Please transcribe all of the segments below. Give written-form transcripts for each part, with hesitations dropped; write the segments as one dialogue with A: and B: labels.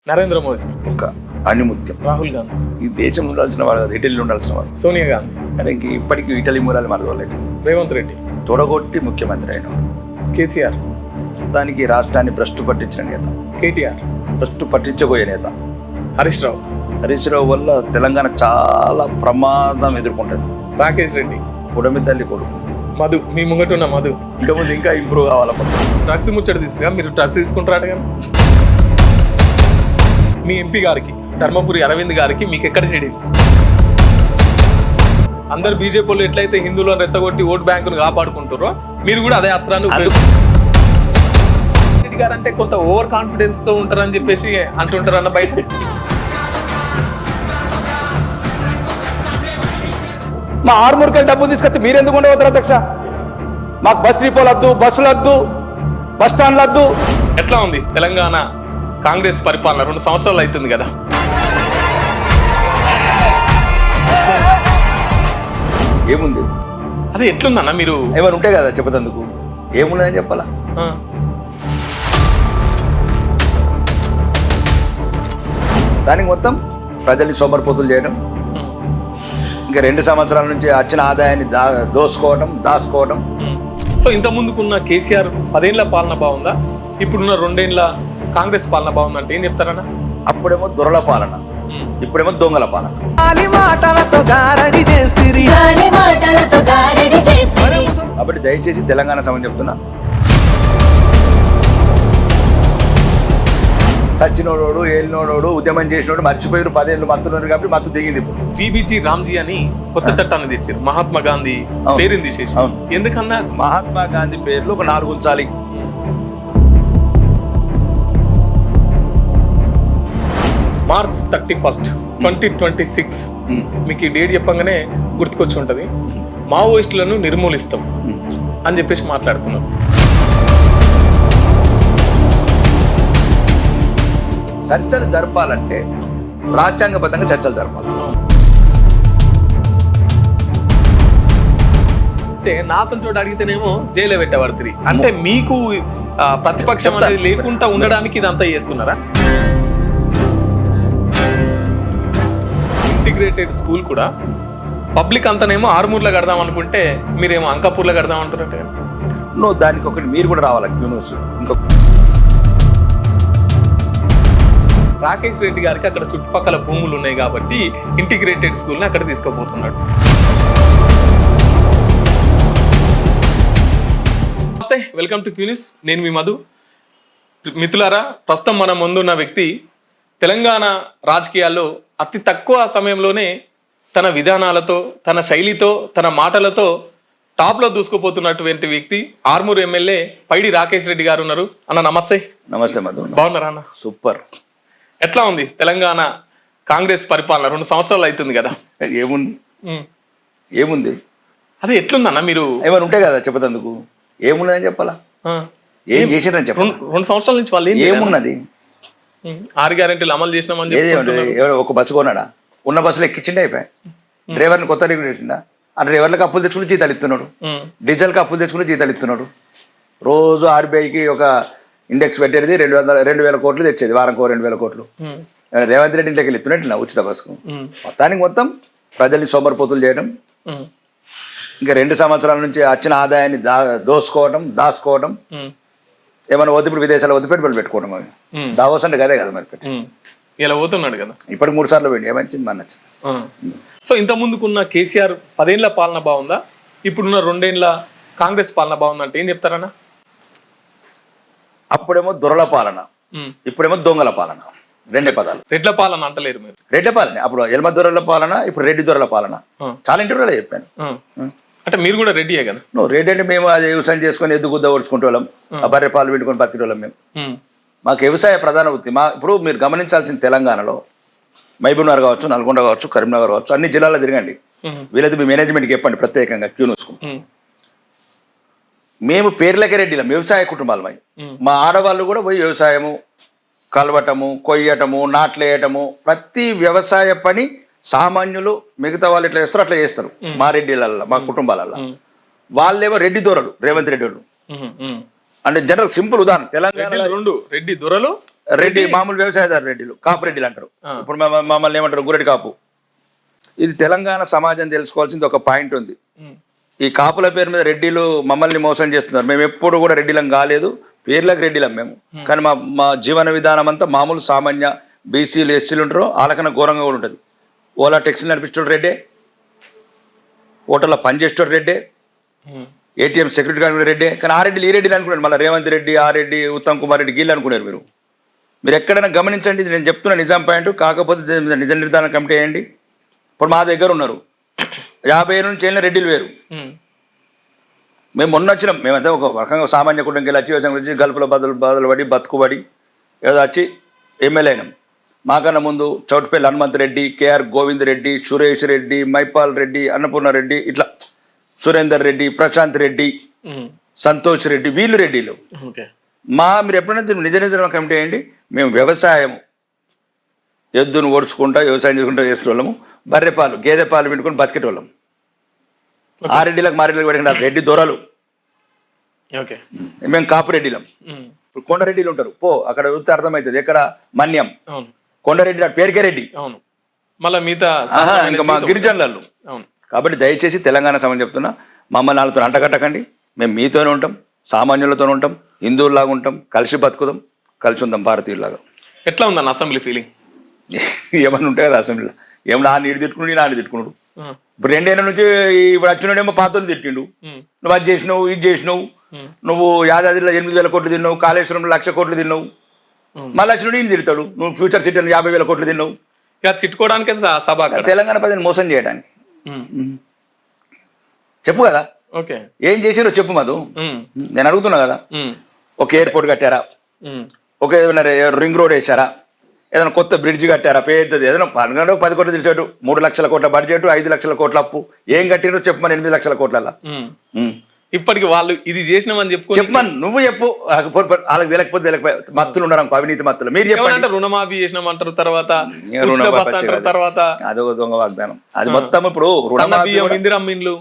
A: నరేంద్ర మోదీ,
B: ఇంకా అణిముత్యం.
A: రాహుల్ గాంధీ,
B: ఈ దేశం ఉండాల్సిన వాడు కాదు, ఇటలీ ఉండాల్సిన వాడు.
A: సోనియా గాంధీ,
B: కానీ ఇప్పటికీ ఇటలీ మూలాలు మరవలేదు.
A: రేవంత్ రెడ్డి,
B: తొడగొట్టి ముఖ్యమంత్రి అయిన
A: కేసీఆర్,
B: దానికి రాష్ట్రాన్ని భ్రష్టు పట్టించిన నేత,
A: కేటీఆర్,
B: భ్రష్టు పట్టించబోయే నేత
A: హరీష్ రావు,
B: హరీష్ రావు వల్ల తెలంగాణ చాలా ప్రమాదం ఎదుర్కొంటుంది.
A: రాకేష్ రెడ్డి,
B: పుడమి తల్లి కొడుకు
A: మధు, మీ ముంగటున్న మధు.
B: ఇంకా ముందు ఇంకా ఇంప్రూవ్ కావాలి.
A: డ్రగ్స్ ముచ్చట తీసుకురా, మీరు డ్రగ్స్ తీసుకుంటారట కదా. మీ ఎంపీ గారికి, ధర్మపురి అరవింద్ గారికి మీకు ఎక్కడ చెడింది? అందరు బీజేపీ వాళ్ళు ఎట్లయితే హిందువులను రెచ్చగొట్టి ఓటు బ్యాంకును కాపాడుకుంటారో మీరు కూడా అదే అస్త్రాన్ని రెడ్డి గారు అంటే కొంత ఓవర్ కాన్ఫిడెన్స్ తో ఉంటారని చెప్పేసి అంటుంటారు అన్న బయట.
C: మా ఆర్మూర్కి డబ్బు తీసుకొస్తే మీరెందుకు ఉండవద్దు అధ్యక్ష? మాకు బస్ డిపోలు వద్దు, బస్సులు వద్దు, బస్ స్టాండ్లు వద్దు.
A: ఎట్లా ఉంది తెలంగాణ కాంగ్రెస్ పరిపాలన? 2 సంవత్సరాలు అవుతుంది కదా.
B: ఏముంది?
A: అదే ఎట్లుందన్న మీరు
B: ఏమైనా ఉంటే కదా చెప్పదందుకు. ఏమున్నదని చెప్పాలా? దానికి మొత్తం ప్రజల్ని సోమరిపోతులు చేయడం, ఇంకా 2 సంవత్సరాల నుంచి వచ్చిన ఆదాయాన్ని దాచుకోవడం.
A: సో ఇంత ముందుకున్న కేసీఆర్ 10 ఏళ్ల పాలన బాగుందా, ఇప్పుడున్న 2 ఏళ్ల కాంగ్రెస్ పాలన బాగుందా అంటే ఏం చెప్తారన్నా?
B: అప్పుడేమో దొరల పాలన, ఇప్పుడేమో దొంగల పాలన. కాబట్టి దయచేసి తెలంగాణ సమాజం చెప్తున్నా, సచ్చినోడు ఏలినోడు ఉద్యమం చేసినోడు మర్చిపోయారు. 10 ఏళ్ళు మత్తున్నారు కాబట్టి మత్తు దిగింది. ఇప్పుడు
A: బీబీజీ రామ్జీ అని కొత్త చట్టాన్ని తెచ్చారు. మహాత్మా గాంధీ పేరుని తీసేసి. ఎందుకన్నా
B: మహాత్మా గాంధీ పేర్లు ఒక 4 ఉంచాలి.
A: మార్చ్ 31, 2026 మీకు ఈ డేట్ చెప్పంగానే గుర్తుకొచ్చి ఉంటది. మావోయిస్టులను నిర్మూలిస్తాం అని చెప్పేసి మాట్లాడుతున్నారు.
B: చర్చలు జరపాలంటే రాజ్యాంగబద్ధంగా చర్చలు జరపాలి.
A: అంటే నా సొంతోడు అడిగితేనేమో జైలు పెట్టబడుతుంది. అంటే మీకు ప్రతిపక్షం అనేది లేకుండా ఉండడానికి ఇదంతా చేస్తున్నారా? ఇంటిగ్రేటెడ్ స్కూల్ కూడా పబ్లిక్ అంతానేమో ఆర్మూర్లో కడదాం అనుకుంటే మీరేమో అంకాపూర్లో కడదాం అంటున్నట్టు.
B: నువ్వు దానికి ఒకటి మీరు కూడా రావాలి. ఇంకొక
A: రాకేష్ రెడ్డి గారికి అక్కడ చుట్టుపక్కల భూములు ఉన్నాయి కాబట్టి ఇంటిగ్రేటెడ్ స్కూల్ని అక్కడ తీసుకుపోతున్నాడు. నమస్తే, వెల్కమ్ టు క్యూనిస్. నేను మీ మధు. మిత్రులారా, ప్రస్తుతం మన ముందున్న వ్యక్తి తెలంగాణ రాజకీయాల్లో అతి తక్కువ సమయంలోనే తన విధానాలతో, తన శైలితో, తన మాటలతో టాప్లో దూసుకుపోతున్నటువంటి వ్యక్తి ఆర్మూర్ ఎమ్మెల్యే పైడి రాకేష్ రెడ్డి గారు ఉన్నారు. అన్న నమస్తే.
B: నమస్తే మధు.
A: బాగున్నారా అన్న?
B: సూపర్.
A: ఎట్లా ఉంది తెలంగాణ కాంగ్రెస్ పరిపాలన? 2 సంవత్సరాలు అవుతుంది కదా.
B: ఏముంది?
A: అదే ఎట్లుందన్న మీరు?
B: ఏమైనా ఉంటే కదా చెప్పదందుకు. ఏమున్నదని చెప్పాలా? ఏం చేసిరని చెప్పాలి.
A: 2 సంవత్సరాల నుంచి వాళ్ళు
B: ఏమున్నది?
A: 6 గ్యారెంటీలు అమలు చేసినామని
B: ఒక బస్సు కొన్నాడా? ఉన్న బస్సులో ఎక్కించిండే అయిపోయి. డ్రైవర్ని కొత్త రెగ్యులేషన్డా? ఆ డ్రైవర్లకు అప్పులు తెచ్చుకుని జీతాలు ఇస్తున్నాడు, డీజిల్కి అప్పులు తెచ్చుకుని జీతాలు ఇస్తున్నాడు. రోజు ఆర్బీఐకి ఒక ఇండెక్స్ పెట్టేది 2,000 కోట్లు తెచ్చేది, వారంకో 2,000 కోట్లు. రేవంత్ రెడ్డి ఇంట్లోకి వెళ్ళి ఇస్తున్నట్టు ఉచిత బస్సుకు. మొత్తానికి మొత్తం ప్రజల్ని సోమరిపోతులు చేయడం, ఇంకా 2 సంవత్సరాల నుంచి వచ్చిన ఆదాయాన్ని దాచుకోవడం. ఏమైనా ఇప్పుడు విదేశాల్లో పెట్టుబడులు పెట్టుకోవడం. అవి దావోస్ అంటే కదే కదా మరి పెట్టి
A: ఇలా పోతున్నాడు కదా.
B: ఇప్పటికి 3 సార్లు పోయింది. ఏమంచింది? మన నచ్చింది.
A: సో ఇంత ముందుకున్న కేసీఆర్ 10 ఏళ్ల పాలన బాగుందా, ఇప్పుడున్న 2 ఏళ్ల కాంగ్రెస్ పాలన బాగుందా అంటే ఏం చెప్తారన్నా?
B: అప్పుడేమో దొరల పాలన, ఇప్పుడేమో దొంగల పాలన. 2 పదాలు.
A: రెడ్ల పాలన అంటలేరు మీరు?
B: రెడ్ల పాలన. అప్పుడు ఎల్మ దొరల పాలన, ఇప్పుడు రెడ్డి దొరల పాలన. చాలా ఇంటర్వ్యూలో చెప్పాను.
A: అంటే మీరు కూడా రెడ్డియే కదా?
B: నువ్వు రెడ్డి అంటే మేము అది వ్యవసాయం చేసుకొని ఎద్దుగుద్ద ఓడ్చుకుంటే వాళ్ళం, ఆ బర్రె పాలు పెట్టుకొని బతికేటోళ్ళం మేము. మాకు వ్యవసాయ ప్రధాన వృత్తి. ఇప్పుడు మీరు గమనించాల్సిన తెలంగాణలో మహబూబ్నగర్ కావచ్చు, నల్గొండ కావచ్చు, కరీంనగర్ కావచ్చు, అన్ని జిల్లాల్లో తిరగండి. వీళ్ళైతే మీ మేనేజ్మెంట్కి చెప్పండి ప్రత్యేకంగా క్యూన్యూస్కు. మేము పేర్లకే రెడ్డిలం, వ్యవసాయ కుటుంబాలమై. మా ఆడవాళ్ళు కూడా పోయి వ్యవసాయము, కలవటము, కొయ్యటము, నాట్లేయటము, ప్రతి వ్యవసాయ పని సామాన్యులు మిగతా వాళ్ళు ఎట్లా చేస్తారు అట్లా చేస్తారు. మా రెడ్డిలల్లో, మా కుటుంబాలల్లో. వాళ్ళేమో రెడ్డి దొరలు, రేవంత్ రెడ్డి వాళ్ళు. అంటే జనరల్ సింపుల్ ఉదాహరణ. తెలంగాణ
A: 2 రెడ్డి దొరలు,
B: రెడ్డి మామూలు వ్యవసాయదారు రెడ్డిలు, కాపు రెడ్డిలు అంటారు. ఇప్పుడు మమ్మల్ని ఏమంటారు, గురెడ్డి కాపు. ఇది తెలంగాణ సమాజం తెలుసుకోవాల్సింది ఒక పాయింట్ ఉంది. ఈ కాపుల పేరు మీద రెడ్డిలు మమ్మల్ని మోసం చేస్తున్నారు. మేము ఎప్పుడు కూడా రెడ్డిలం కాలేదు, పేర్లకు రెడ్డిలం మేము. కానీ మా జీవన విధానం అంతా మామూలు సామాన్య బీసీలు ఎస్సీలు ఉంటారు, వాళ్ళకన్నా ఘోరంగా కూడా ఉంటుంది. ఓలా టెక్సీ నడిపించాడు రెడ్డే, హోటల్లో పనిచేసేటోడు రెడ్డే, ఏటీఎం సెక్యూరిటీ గార్డ్ కూడా రెడ్డే. కానీ ఆ రెడ్డిలు ఈ రెడ్డిలు అనుకున్నారు, మళ్ళీ రేవంత్ రెడ్డి, ఆ రెడ్డి, ఉత్తమ్ కుమార్ రెడ్డి గీళ్ళు అనుకున్నారు. మీరు ఎక్కడైనా గమనించండి, ఇది నేను చెప్తున్న నిజాం పాయింట్. కాకపోతే నిజ నిర్ధారణ కమిటీ వేయండి. ఇప్పుడు మా దగ్గర ఉన్నారు 50 నుంచి వెళ్ళిన రెడ్డిలు వేరు. మేము మొన్న వచ్చినాం, మేమంతా ఒక రకంగా సామాన్య కుటుంబంకి వెళ్ళి వచ్చి వ్యవసాయం గురించి గల్పుల బదులు పడి బతుకుబడి ఏదో వచ్చి ఎమ్మెల్యే అయినాం. మాకన్నా ముందు చౌటుపల్లి హనుమంత్ రెడ్డి, కేఆర్ గోవింద్ రెడ్డి, సురేష్ రెడ్డి, మైపాల్ రెడ్డి, అన్నపూర్ణ రెడ్డి, ఇట్లా సురేందర్ రెడ్డి, ప్రశాంత్ రెడ్డి, సంతోష్ రెడ్డి, వీళ్ళు రెడ్డిలు. మీరు ఎప్పుడైనా నిజ నిర్ధారణ కమిటీ అయ్యండి. మేము వ్యవసాయము ఎద్దును ఓడ్చుకుంటా వ్యవసాయం చేసుకుంటా చేసేవాళ్ళము, బర్రె పాలు గేదె పాలు పిండుకొని బతికేటోళ్ళం. ఆ రెడ్డిలకు మా రెడ్డిలకు పెట్టిన రెడ్డి దొరలు, మేము కాపు రెడ్డిలం. కొండరెడ్డిలు ఉంటారు, పో అక్కడ చూస్తే అర్థమవుతుంది. ఎక్కడ మన్యం కొండరెడ్డి, నా పేరుకే రెడ్డి.
A: మళ్ళీ మిగతా
B: ఇంకా మా గిరిజనులు. కాబట్టి దయచేసి తెలంగాణ సమాజం చెప్తున్నా, మమ్మల్ని వాళ్ళతో అంటగట్టకండి. మేము మీతోనే ఉంటాం, సామాన్యులతో ఉంటాం, హిందువుల్లాగా ఉంటాం, కలిసి బతుకుదాం, కలిసి ఉందాం భారతీయుల్లాగా.
A: ఎట్లా ఉందన్న అసెంబ్లీ ఫీలింగ్?
B: ఏమన్నా ఉంటాయి కదా అసెంబ్లీలో, ఏమన్నా ఆ నీడు తిట్టుకున్నాడు, నాడు తిట్టుకున్నాడు. ఇప్పుడు 2 ఏళ్ళ నుంచి ఇప్పుడు వచ్చినాడేమో పాతలు తిట్టిండు, నువ్వు అది చేసినావు, ఇది చేసినావు, నువ్వు యాదాద్రిలో 8,000 కోట్లు తిన్నావు, కాళేశ్వరంలో 1,00,000 కోట్లు తిన్నావు. మళ్ళీ వచ్చినాడు ఈయన తిడతాడు, నువ్వు ఫ్యూచర్ సిటీలో 50,000 కోట్లు తిన్నావు.
A: ఇక తిట్టుకోవడానికే సభ,
B: తెలంగాణ ప్రజలను మోసం చేయడానికి. చెప్పు కదా,
A: ఓకే
B: ఏం చేసారో చెప్పు మధు, నేను అడుగుతున్నా కదా. ఒక ఎయిర్పోర్ట్ కట్టారా, ఒక ఏదైనా రింగ్ రోడ్ వేసారా, ఏదైనా కొత్త బ్రిడ్జ్ కట్టారా, పెద్దది ఏదైనా 10 కోట్లు తెలిసాడు, 3 లక్షల కోట్ల బడ్జెట్, 5 లక్షల కోట్ల అప్పు, ఏం కట్టినో చెప్పమని 8 లక్షల కోట్ల.
A: ఇప్పటికి వాళ్ళు ఇది చేసినామని
B: చెప్పమని నువ్వు చెప్పు, వాళ్ళకి తెలియకపోతే మత్తులు ఉండరు, అవినీతి మత్తులు. మీరు చెప్పండి,
A: రుణమాఫీ చేసినామంటారు, తర్వాత
B: అదొక దొంగ వాగ్దానం. అది మొత్తం ఇప్పుడు ఇందిరా మిల్లు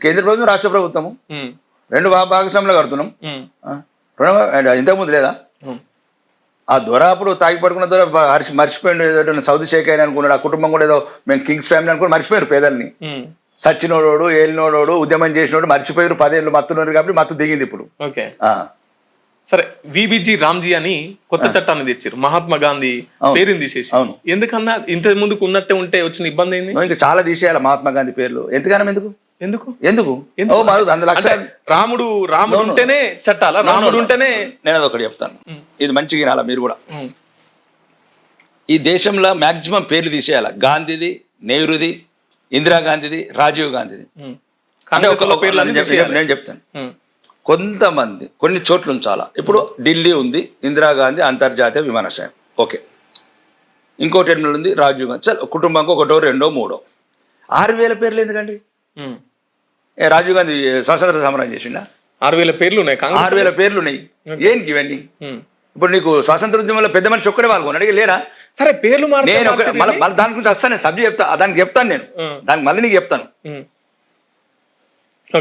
B: కేంద్ర ప్రభుత్వం, రాష్ట్ర ప్రభుత్వము 2 భాగస్వామ్యంలో కడుతున్నాం. ఇంతకుముందు లేదా? ఆ దొర అప్పుడు తాగి పడుకున్న దొర మర్చిపోయిండు, సౌదీ షేక్ అయినా అనుకున్నాడు. ఆ కుటుంబం కూడా ఏదో మేము కింగ్స్ ఫ్యామిలీ అనుకుని మర్చిపోయారు పేదల్ని. సచ్చినోడు, ఏలినోడు, ఉద్యమం చేసినోడు మర్చిపోయారు. 10 ఏళ్ళు మత్తున్నారు కాబట్టి మత్తు దిగింది ఇప్పుడు.
A: ఓకే సరే, విబిజి రామ్జీ అని కొత్త చట్టాన్ని తెచ్చారు, మహాత్మా గాంధీ పేరుని తీసేసి. అవును, ఎందుకన్నా ఇంత ముందుకు ఉన్నట్టే ఉంటే వచ్చిన ఇబ్బంది ఏంది?
B: ఇంకా చాలా తీసేయాలి మహాత్మా గాంధీ పేర్లు. ఎంతగానో ఎందుకు
A: రాముడు ఉంటేనే చట్టాలా? రాముడు ఉంటేనే.
B: నేను అదొకటి చెప్తాను, ఇది మంచిగా వినాలా మీరు కూడా. ఈ దేశంలో మాక్సిమం పేర్లు తీసేయాలి. గాంధీది, నెహ్రూది, ఇందిరాగాంధీది, రాజీవ్ గాంధీది. నేను చెప్తాను, కొంతమంది కొన్ని చోట్ల ఉంచాలా. ఇప్పుడు ఢిల్లీ ఉంది, ఇందిరాగాంధీ అంతర్జాతీయ విమానాశ్రయం, ఓకే. ఇంకోటి ఎన్నో ఉంది, రాజీవ్ గాంధీ. చల్ కుటుంబానికి 1, 2, 3. 6,000 పేర్లు ఎందుకండి? రాజీవ్ గాంధీ స్వాతంత్ర సమరం చేసిండా?
A: 6,000 పేర్లు ఉన్నాయి,
B: 6,000 పేర్లు ఉన్నాయి. ఏంటి ఇవన్నీ? ఇప్పుడు నీకు స్వాతంత్ర ఉద్యమంలో పెద్ద మనిషి ఒక్కడే పాల్గొని అడిగి లేరా?
A: సరే పేర్లు
B: నేను మళ్ళీ దాని గురించి వస్తాను, నేను సబ్జెక్ట్ చెప్తా, దానికి చెప్తాను నేను, దానికి మళ్ళీ నీకు చెప్తాను,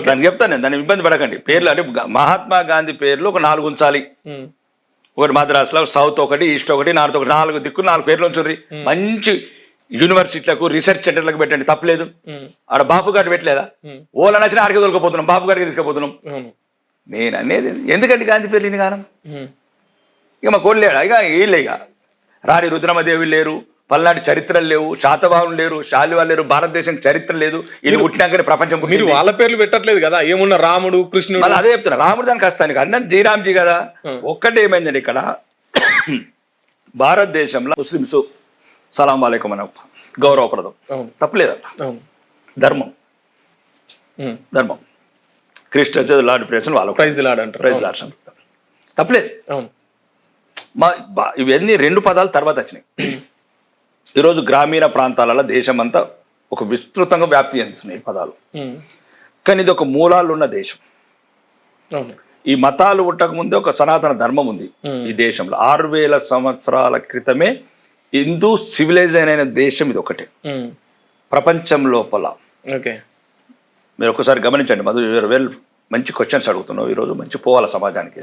B: దానికి చెప్తాను నేను. దాన్ని ఇబ్బంది పడకండి. పేర్లు అంటే మహాత్మా గాంధీ పేర్లు ఒక 4 ఉంచాలి. ఒకటి మద్రాసులో, సౌత్ ఒకటి, ఈస్ట్ ఒకటి, నార్త్ ఒకటి, 4 దిక్కులు 4 పేర్లు ఉంచుర్రి. మంచి యూనివర్సిటీలకు, రీసెర్చ్ సెంటర్లకు పెట్టండి, తప్పలేదు. ఆడ బాపు గారు పెట్టలేదా? ఓలా నచ్చిన ఆడికి తోలుకపోతున్నాం, బాపు గారికి తీసుకుపోతున్నాం. నేను అనేది ఎందుకంటే గాంధీ పేర్లు ఇన్ని గానం. ఇక మా కోళ్ళు లేడా? ఇక వీళ్ళే, ఇక రాణి రుద్రమదేవి లేరు, పల్నాటి చరిత్రలు లేవు, శాతవాహనులు లేరు, శాలివాళ్ళు లేరు, భారతదేశం చరిత్ర లేదు. వీళ్ళు పుట్టినాకనే ప్రపంచం.
A: మీరు వాళ్ళ పేర్లు పెట్టట్లేదు కదా, ఏమున్నా రాముడు, కృష్ణుడు.
B: మళ్ళీ అదే చెప్తున్నా, రాముడు దానికి వస్తాను అన్న జయరామ్జీ కదా. ఒక్కటే ఏమైందండి ఇక్కడ, భారతదేశంలో ముస్లిమ్స్ సలాం వాలేకుం అనే గౌరవప్రదం, తప్పలేదట. ధర్మం క్రిస్టియన్స్ లార్డ్ ప్రేస్ వాళ్ళు
A: ప్రైజ్ లార్డ్ అంటారు,
B: ప్రైజ్ లార్డ్ తప్పలేదు. ఇవన్నీ 2 పదాలు తర్వాత వచ్చినాయి. ఈరోజు గ్రామీణ ప్రాంతాలలో దేశం అంతా ఒక విస్తృతంగా వ్యాప్తి చెందుతున్నాయి పదాలు. కానీ ఇది ఒక మూలాలు ఉన్న దేశం. ఈ మతాలు పుట్టకముందే ఒక సనాతన ధర్మం ఉంది ఈ దేశంలో. 6,000 సంవత్సరాల క్రితమే హిందూ సివిలైజేషన్ అయిన దేశం ఇది ఒకటే ప్రపంచం లోపల. మీరు ఒకసారి గమనించండి మధు, మంచి క్వశ్చన్స్ అడుగుతున్నావు ఈరోజు, మంచి పోవాల సమాజానికి.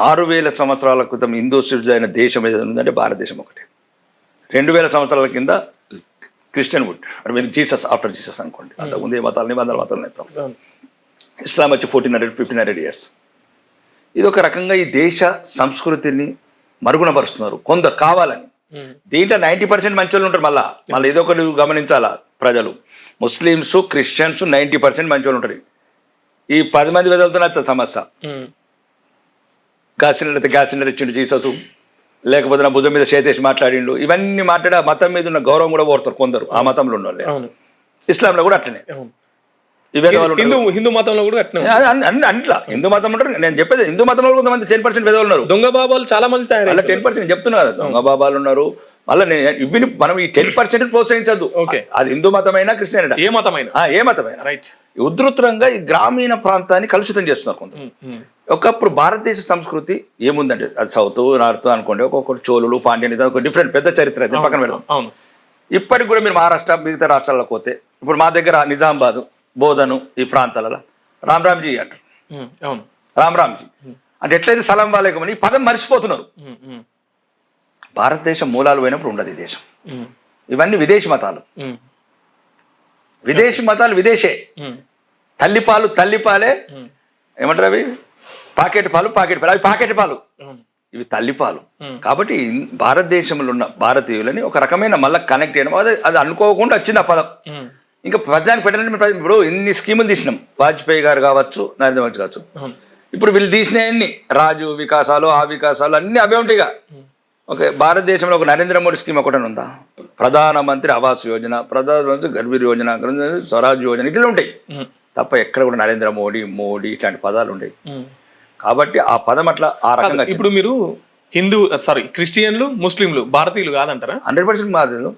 B: 6000 సంవత్సరాల క్రితం హిందూ సివిలైన దేశం ఏదైనా ఉందంటే భారతదేశం ఒకటే. 2000 సంవత్సరాల కింద క్రిస్టియన్ వుడ్ అంటే మీరు జీసస్ ఆఫ్టర్ జీసస్ అనుకోండి. అంతకుముందు ఏ మతాలు నిబంధనలు మతాలు ఉన్నాయి. ఇస్లాం వచ్చి 1400-1500 ఇయర్స్. ఇది ఒక రకంగా ఈ దేశ సంస్కృతిని మరుగునపరుస్తున్నారు కొందరు కావాలని. దీంట్లో 90% మంచి వాళ్ళు ఉంటారు. మళ్ళీ ఏదో ఒకటి గమనించాలా ప్రజలు, ముస్లిమ్స్ క్రిస్టియన్స్ 90% మంచి వాళ్ళు ఉంటారు. ఈ 10 మంది వెదలుతున్న సమస్య. గ్యాస్ సిలిండర్ ఇచ్చిండు జీసస్, లేకపోతే నా భుజం మీద చేతేసి మాట్లాడిండు, ఇవన్నీ మాట్లాడి ఆ మతం మీద ఉన్న గౌరవం కూడా కోరుతారు కొందరు. ఆ మతంలో ఉన్న వాళ్ళు ఇస్లాంలో కూడా అట్లనే,
A: హిందూ మతంలో కూడా
B: అట్లా హిందూ మతం ఉంటారు. నేను చెప్పేది హిందూ మతంలో కొంతమంది 10% పేదవాళ్ళు ఉన్నారు.
A: దొంగ బాబాలు చాలా మంది తయారు.
B: అలా 10% చెప్తున్నా కదా, దొంగ బాబాలు ఉన్నారు. మళ్ళీ ఇవి మనం ఈ 10% ప్రోత్సహించద్దు. అది హిందూ మతమైనా క్రిస్టియన్ అయినా ఏ మతమైనా
A: రైట్.
B: ఉధృతంగా ఈ గ్రామీణ ప్రాంతాన్ని కలుషితం చేస్తున్నారు కొంత. ఒకప్పుడు భారతదేశ సంస్కృతి ఏముందంటే అది సౌత్ నార్త్ అనుకోండి, ఒక్కొక్కటి చోళులు పాండ్యని ఒక డిఫరెంట్ పెద్ద చరిత్ర అయితే పక్కన పెడతాం. ఇప్పటికి కూడా మీరు మహారాష్ట్ర మిగతా రాష్ట్రాలకు పోతే, ఇప్పుడు మా దగ్గర నిజామాబాద్ బోధను ఈ ప్రాంతాలలో రామ్జీ అంటారు. రామ్జీ అంటే ఎట్లయితే సలాం వాలేకం అని ఈ పదం మర్చిపోతున్నారు. భారతదేశం మూలాలు పోయినప్పుడు ఉండదు ఈ దేశం. ఇవన్నీ విదేశీ మతాలు. విదేశే. తల్లిపాలే ఏమంటారు అవి, పాకెట్ పాలు అవి పాకెట్ పాలు, ఇవి తల్లిపాలు. కాబట్టి భారతదేశంలో ఉన్న భారతీయులని ఒక రకమైన మళ్ళీ కనెక్ట్ చేయడం, అది అనుకోకుండా వచ్చింది ఆ పదం. ఇంకా ప్రజానికి పెట్టాలంటే ఇప్పుడు ఇన్ని స్కీములు తీసినాం, వాజ్పేయి గారు కావచ్చు, నరేంద్ర మోదీ కావచ్చు. ఇప్పుడు వీళ్ళు తీసినవన్నీ రాజు వికాసాలు ఆ వికాసాలు అన్నీ అవే ఉంటాయిగా. ఓకే, భారతదేశంలో ఒక నరేంద్ర మోడీ స్కీమ్ ఒకటి ఉందా, ప్రధానమంత్రి ఆవాస్ యోజన, ప్రధానమంత్రి గర్భిణీ యోజన, స్వరాజ్ యోజన, ఇట్లా ఉంటాయి తప్ప ఎక్కడ కూడా నరేంద్ర మోడీ ఇట్లాంటి పదాలు ఉంటాయి. కాబట్టి ఆ పదం అట్లా ఆ రకంగా.
A: ఇప్పుడు మీరు క్రిస్టియన్లు ముస్లింలు భారతీయులు కాదంటారా?
B: 100% బాధితులు.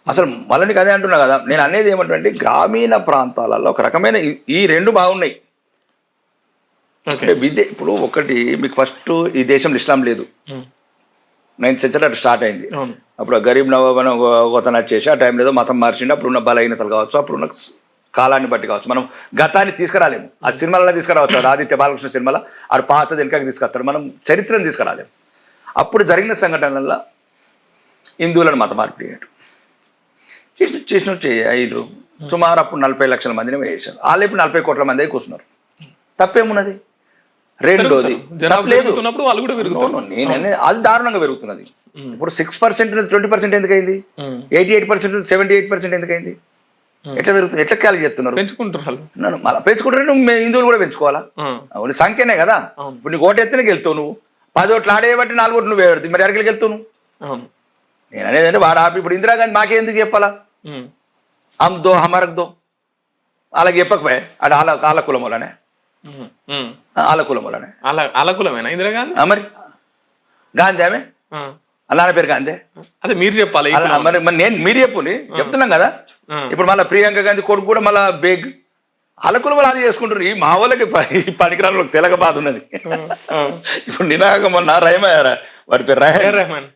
B: అసలు మళ్ళీ అదే అంటున్నా కదా, నేను అనేది ఏమంటే గ్రామీణ ప్రాంతాలలో ఒక రకమైన ఈ రెండు బాగున్నాయి. ఇప్పుడు ఒకటి మీకు ఫస్ట్ ఈ దేశంలో ఇస్లాం లేదు, 9th సెంచరీ అటు స్టార్ట్ అయింది. అప్పుడు గరీబ్ నవాబ్ అని ఒకతను వచ్చేసి ఆ టైంలో ఏదో మతం మార్చిండి. అప్పుడున్న బలహీనతలు కావచ్చు, అప్పుడున్న కాలాన్ని బట్టి కావచ్చు, మనం గతాన్ని తీసుకురాలేము. ఆ సినిమాలలో తీసుకురావచ్చు, అది ఆదిత్య బాలకృష్ణ సినిమాలో ఆడు పాతది వెనకకి తీసుకొస్తాడు, మనం చరిత్రను తీసుకురాలేము. అప్పుడు జరిగిన సంఘటనలలో హిందువులను మత మార్పిడి చేయడం చేసినట్టు అయ్యారు. సుమారు అప్పుడు 40 లక్షల మందిని వేసారు. వాళ్ళు ఇప్పుడు 40 కోట్ల మంది అయి కూర్చున్నారు. తప్పేమున్నది? రెండోది నేనే అది దారుణంగా పెరుగుతున్నది. ఇప్పుడు 6% 20% ఎందుకైంది? 88% 78% ఎందుకైంది? ఎట్లా పెరుగుతుంది? ఎట్లా క్యాలిక్యులేట్ చేస్తున్నారు?
A: పెంచుకుంటారు.
B: మళ్ళీ పెంచుకుంటారు. హిందువులు కూడా పెంచుకోవాలా? సంఖ్యనే కదా. ఇప్పుడు నీకు ఓటు ఎత్తే గెలుతావు, నువ్వు 10 ఓట్లు ఆడేయబట్టి 4 ఓట్లు నువ్వు పెడుతుంది, మరి ఎక్కడికి వెళ్తావు నువ్వు? నేను అనేది అంటే వాడు ఆపి ఇప్పుడు ఇందిరాగాంధీ మాకే ఎందుకు చెప్పాలా, హమ్ దో హమారక్ దో అలాగే చెప్పకపోయా, అది వాళ్ళ కులం వల్లనే, వాళ్ళ కులం వల్లనే.
A: వాళ్ళ కులమేనా ఇందిరాగాంధీ?
B: మరి గాంధీ ఆమె అలా పేరు గాంధీ,
A: అదే మీరు చెప్పాలి.
B: మరి నేను మీరు చెప్తున్నాం కదా. ఇప్పుడు మళ్ళీ ప్రియాంక గాంధీ కొడుకు కూడా మళ్ళీ బేగ్ వాళ్ళ కులం వాళ్ళు అది చేసుకుంటారు. ఈ మా వాళ్ళకి పనికిరాళ్ళకి తెలగ బాధ ఉన్నది. ఇప్పుడు నినాక మొన్న రహమాన్, వాడి పేరు రెహమాన్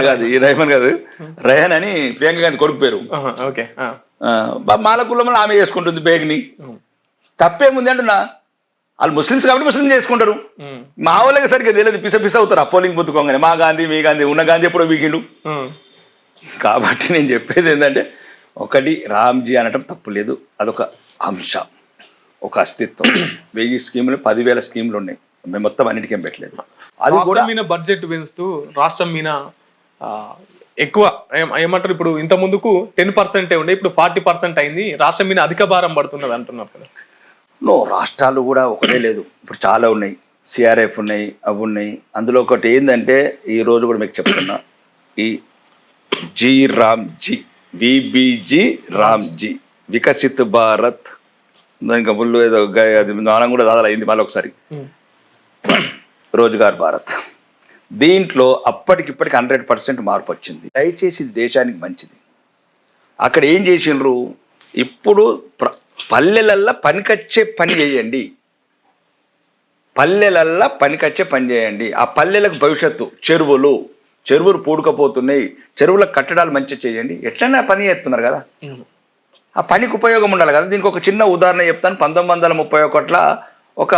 B: కాదు, ఈ రెహమాన్ కాదు, రెహన్ అని ప్రియాంక గాంధీ కొడుకు పేరు. మాల కులంలో ఆమె చేసుకుంటుంది బేగ్ని. తప్పేముంది అంటున్నా, వాళ్ళు ముస్లిమ్స్ కాబట్టి ముస్లిం చేసుకుంటారు. మా వాళ్ళకి సరిగ్గా తెలియదు, పిస అవుతారు ఆ పోలింగ్ పుత్తుకోగానే. మా గాంధీ మీ గాంధీ, ఉన్న గాంధీ ఎప్పుడో వీకిండు. కాబట్టి నేను చెప్పేది ఏంటంటే, ఒకటి రామ్జీ అనటం తప్పు లేదు, అదొక అంశం, ఒక అస్తిత్వం. 1000 స్కీములు 10,000 స్కీములు ఉన్నాయి, మేము మొత్తం అన్నిటికేం పెట్టలేదు. అది కూడా మీద
A: బడ్జెట్ పెంచుతూ రాష్ట్రం మీద ఎక్కువ ఏమంటారు, ఇప్పుడు ఇంత ముందుకు 10% ఉండే, ఇప్పుడు 40% అయింది, రాష్ట్రం మీద అధిక భారం పడుతున్నది అంటున్నారు కదా.
B: రాష్ట్రాలు కూడా ఒకటే లేదు, ఇప్పుడు చాలా ఉన్నాయి. సిఆర్ఎఫ్ ఉన్నాయి, అవి ఉన్నాయి. అందులో ఒకటి ఏంటంటే, ఈ రోజు కూడా మీకు చెప్తున్నా, ఈ రామ్జీ విబిజీ రామ్జీ వికసిత్ భారత్, ఇంకా ముందు ఏదో అది మనం కూడా దాదాపు అయింది మళ్ళీ ఒకసారి, రోజ్గార్ భారత్. దీంట్లో అప్పటికిప్పటికి 100% మార్పు వచ్చింది. దయచేసి దేశానికి మంచిది. అక్కడ ఏం చేసిండ్రు, ఇప్పుడు పల్లెలల్లా పనికొచ్చే పని చేయండి, పల్లెలల్లా పనికొచ్చే పని చేయండి. ఆ పల్లెలకు భవిష్యత్తు, చెరువులు పూడుకపోతున్నాయి, చెరువుల కట్టడాలు మంచిగా చేయండి. ఎట్లైనా పని చేస్తున్నారు కదా, ఆ పనికి ఉపయోగం ఉండాలి కదా. దీనికి ఒక చిన్న ఉదాహరణ చెప్తాను. 1931 ఒక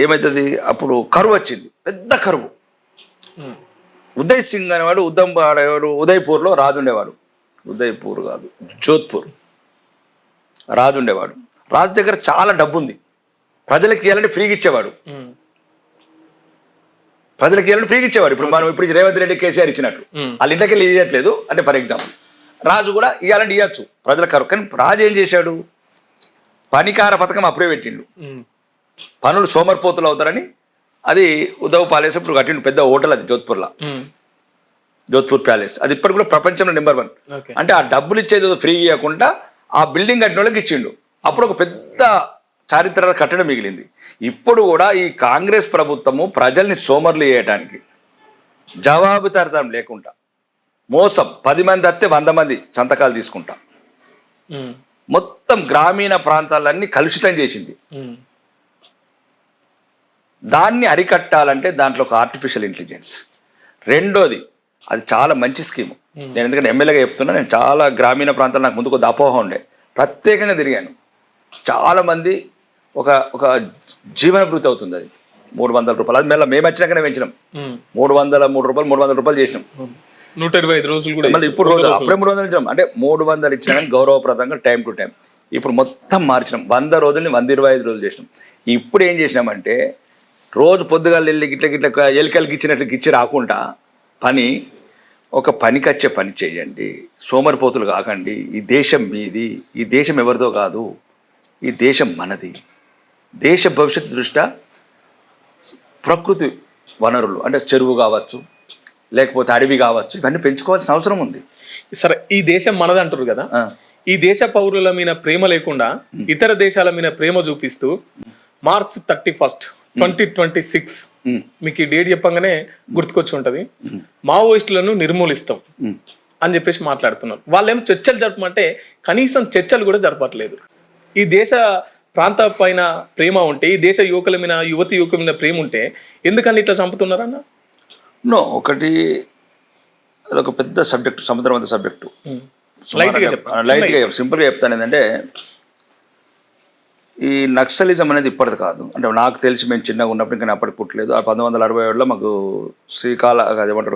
B: ఏమవుతుంది, అప్పుడు కరువు వచ్చింది, పెద్ద కరువు.
A: ఉమ్.
B: ఉదయ్ సింగ్ అనేవాడు ఆడేవాడు ఉదయ్పూర్లో రాజు ఉండేవాడు. ఉదయ్పూర్ కాదు, జోధ్పూర్ రాజు ఉండేవాడు. రాజు దగ్గర చాలా డబ్బు ఉంది, ప్రజలకు ఇవ్వాలంటే ఫ్రీగా ఇచ్చేవాడు.
A: ఉమ్.
B: ప్రజలకు ఇవ్వాలంటే ఫ్రీగా ఇచ్చేవాడు. ఇప్పుడు మనం ఇప్పుడు రేవంత్ రెడ్డి కేసీఆర్ ఇచ్చినట్టు వాళ్ళ ఇంటికి వెళ్ళి ఇవ్వట్లేదు అంటే, ఫర్ ఎగ్జాంపుల్ రాజు కూడా ఇవ్వాలంటే ఇవ్వచ్చు ప్రజల కరువు. కానీ రాజు ఏం చేశాడు, పనికార పథకం అప్పుడే పెట్టిండు.
A: ఉమ్.
B: పనులు సోమరిపోతులు అవుతారని అది ఉద్ధవ్ ప్యాలెస్ ఇప్పుడు కట్టిండు, పెద్ద హోటల్ అది జోధ్పూర్లో,
A: ఉమ్.
B: జోధ్పూర్ ప్యాలెస్. అది ఇప్పటి కూడా ప్రపంచంలో నెంబర్ 1.
A: ఓకే.
B: అంటే ఆ డబ్బులు ఇచ్చేది ఫ్రీ ఇవ్వకుండా ఆ బిల్డింగ్ కట్టిన వాళ్ళకి ఇచ్చిండు. అప్పుడు ఒక పెద్ద చారిత్రక కట్టడం మిగిలింది. ఇప్పుడు కూడా ఈ కాంగ్రెస్ ప్రభుత్వము ప్రజల్ని సోమర్లు చేయడానికి, జవాబుదారితనం లేకుండా, మోసం, 10 మంది వస్తే 100 మంది సంతకాలు తీసుకుంటా,
A: ఉమ్.
B: మొత్తం గ్రామీణ ప్రాంతాలన్నీ కలుషితం చేసింది.
A: ఉమ్.
B: దాన్ని అరికట్టాలంటే దాంట్లో ఒక ఆర్టిఫిషియల్ ఇంటెలిజెన్స్. రెండోది, అది చాలా మంచి స్కీము. నేను ఎందుకంటే ఎమ్మెల్యేగా చెప్తున్నా, నేను చాలా గ్రామీణ ప్రాంతాలు నాకు ముందు కొద్ది అపోహ ఉండే, ప్రత్యేకంగా తిరిగాను. చాలామంది ఒక ఒక జీవనభృతి అవుతుంది అది. 300 రూపాయలు, అది మళ్ళీ మేము వచ్చినాకనే పెంచినాం.
A: ఉమ్.
B: 300 రూపాయలు చేసినాం.
A: 125 రోజులు కూడా
B: మళ్ళీ ఇప్పుడు రోజు అప్పుడే 300 ఇచ్చినాం. అంటే 300 ఇచ్చినా కానీ గౌరవప్రదంగా టైం టు టైం. ఇప్పుడు మొత్తం మార్చినాం, 100 రోజుల్ని 125 రోజులు చేసినాం. ఇప్పుడు ఏం చేసినామంటే, రోజు పొద్దుగాలు వెళ్ళి గిట్ల ఎలికలకి ఇచ్చినట్లు గిచ్చి రాకుండా పని, ఒక పనికొచ్చే పని చేయండి, సోమరిపోతులు కాకండి. ఈ దేశం మీది, ఈ దేశం ఎవరిదో కాదు, ఈ దేశం మనది. దేశ భవిష్యత్తు దృష్ట్యా ప్రకృతి వనరులు అంటే చెరువు కావచ్చు, లేకపోతే అడవి కావచ్చు, ఇవన్నీ పెంచుకోవాల్సిన అవసరం ఉంది.
A: సరే, ఈ దేశం మనది అంటారు కదా, ఈ దేశ పౌరుల మీద ప్రేమ లేకుండా ఇతర దేశాల మీద ప్రేమ చూపిస్తూ మార్చ్ 31, 2026 మీకు ఈ డేట్ చెప్పంగానే గుర్తుకొచ్చి ఉంటది, మావోయిస్టులను నిర్మూలిస్తాం అని చెప్పేసి మాట్లాడుతున్నారు. వాళ్ళేం చర్చలు జరపమంటే కనీసం చర్చలు కూడా జరపట్లేదు. ఈ దేశ ప్రాంత పైన ప్రేమ ఉంటే, ఈ దేశ యువకుల మీద, యువకుల మీద ప్రేమ ఉంటే ఎందుకని ఇట్లా చంపుతున్నారన్న?
B: నో, ఒకటి అదొక పెద్ద సబ్జెక్టు, సముద్రం అంత సబ్జెక్టు. లైట్గా సింపుల్గా చెప్తాను. ఏంటంటే, ఈ నక్సలిజం అనేది ఇప్పటిది కాదు. అంటే నాకు తెలిసి మేము చిన్నగా ఉన్నప్పుడు, ఇంకా అప్పటికి పుట్టలేదు. ఆ 1967లో మాకు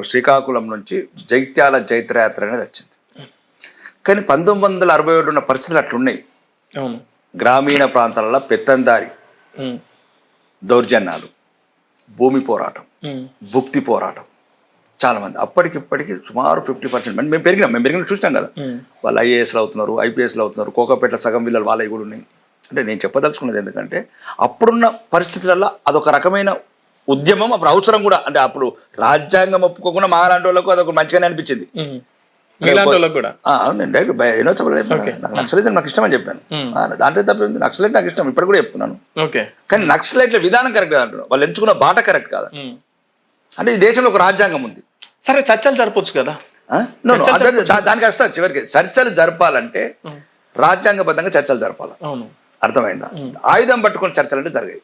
B: శ్రీకాకుళం నుంచి జైత్యాల జైత్రయాత్ర అనేది వచ్చింది. కానీ 1967 ఉన్న పరిస్థితులు అట్లున్నాయి.
A: అవును.
B: గ్రామీణ ప్రాంతాలలో పెత్తందారి దౌర్జన్యాలు, భూమి పోరాటం, భుక్తి పోరాటం, చాలామంది అప్పటికిప్పటికి సుమారు 50% మేము పెరిగిన చూసినాం కదా. వాళ్ళు ఐఏఎస్లు అవుతున్నారు, ఐపీఎస్లు అవుతున్నారు, కోకాపేట సగం వీళ్ళలు వాళ్ళవి కూడా ఉన్నాయి. అంటే నేను చెప్పదలుచుకున్నది ఎందుకంటే, అప్పుడున్న పరిస్థితులలో అదొక రకమైన ఉద్యమం, అప్పుడు అవసరం కూడా. అంటే అప్పుడు రాజ్యాంగం ఒప్పుకోకుండా మహారాష్ట్ర వాళ్ళకు అదొక మంచిగానే అనిపించింది. నక్సలైట్ నాకు ఇష్టం అని చెప్పాను. దాంట్లో తప్ప నక్సలైట్ నాకు ఇష్టం, ఇప్పుడు కూడా చెప్తున్నాను. కానీ నక్సలైట్ల విధానం కరెక్ట్ కాదు అంటున్నాను, వాళ్ళు ఎంచుకున్న బాట కరెక్ట్ కాదు. అంటే ఈ దేశంలో ఒక రాజ్యాంగం ఉంది.
A: సరే, చర్చలు జరపచ్చు కదా.
B: దానికి వస్తారు చివరికి. చర్చలు జరపాలంటే రాజ్యాంగబద్ధంగా చర్చలు జరపాలి. అర్థమైందా? ఆయుధం పట్టుకుని చర్చలు అంటే జరిగాయి.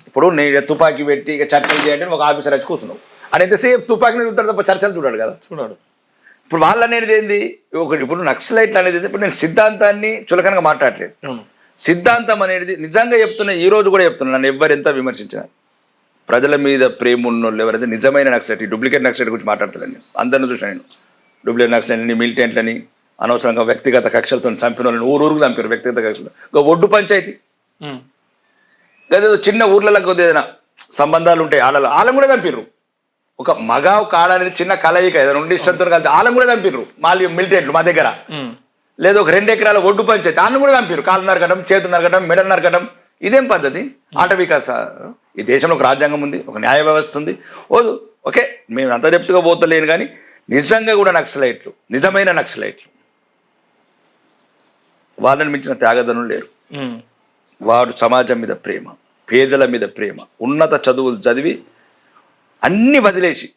B: ఇప్పుడు నేను తుపాకీ పెట్టి ఇక చర్చలు చేయండి, ఒక ఆఫీసర్ వచ్చి కూర్చున్నావు, అని ఎంతసేపు తుపాకీని చూడతాడు తప్ప చర్చలు చూడాడు కదా. చూడాడు. ఇప్పుడు వాళ్ళు అనేది ఏంది, ఇప్పుడు నక్సలైట్లు అనేది, ఇప్పుడు నేను సిద్ధాంతాన్ని చులకనగా మాట్లాడలేదు. సిద్ధాంతం అనేది నిజంగా చెప్తున్నా, ఈ రోజు కూడా చెప్తున్నా, నన్ను ఎవరెంత విమర్శించిన, ప్రజల మీద ప్రేమ ఉన్నోళ్ళు ఎవరైతే నిజమైన నక్సలైట్, ఈ డూప్లికేట్ నక్సలైట్ గురించి మాట్లాడతాను. అందరిని చూసిన నేను డూప్లికేట్ నక్సలైట్లని, మిలిటెంట్లని, అనవసరంగా వ్యక్తిగత కక్షలతో చంపిన వాళ్ళని ఊరూరుకు చంపారు. వ్యక్తిగత కక్షలు, ఇంకా ఒడ్డు పంచాయతీ, అదేదో చిన్న ఊర్లలో ఏదైనా సంబంధాలు ఉంటాయి, వాళ్ళని కూడా చంపారు. ఒక మగ ఒక ఆడ అనేది చిన్న కలయిక, ఏదైనా ఉండి ఇష్టంతో కలిసి వాళ్ళని కూడా చంపారు. మళ్ళీ మిలిటెంట్లు మా దగ్గర లేదు, ఒక 2 ఎకరాల ఒడ్డు పంచాయతీ, వాళ్ళని కూడా చంపారు. కాళ్ళు నరకడం, చేతులు నరకడం, మెడలు నరకడం. ఇదేం పద్ధతి? ఆటవికాస. ఈ దేశంలో ఒక రాజ్యాంగం ఉంది, ఒక న్యాయ వ్యవస్థ ఉంది. ఓకే, మేము అంత చెప్తుగా పోతలేను, కానీ నిజంగా కూడా నక్సలైట్లు, నిజమైన నక్సలైట్లు, వాళ్ళని మించిన త్యాగదనులు లేరు. వాడు సమాజం మీద ప్రేమ, పేదల మీద ప్రేమ, ఉన్నత చదువులు చదివి అన్నీ వదిలేసి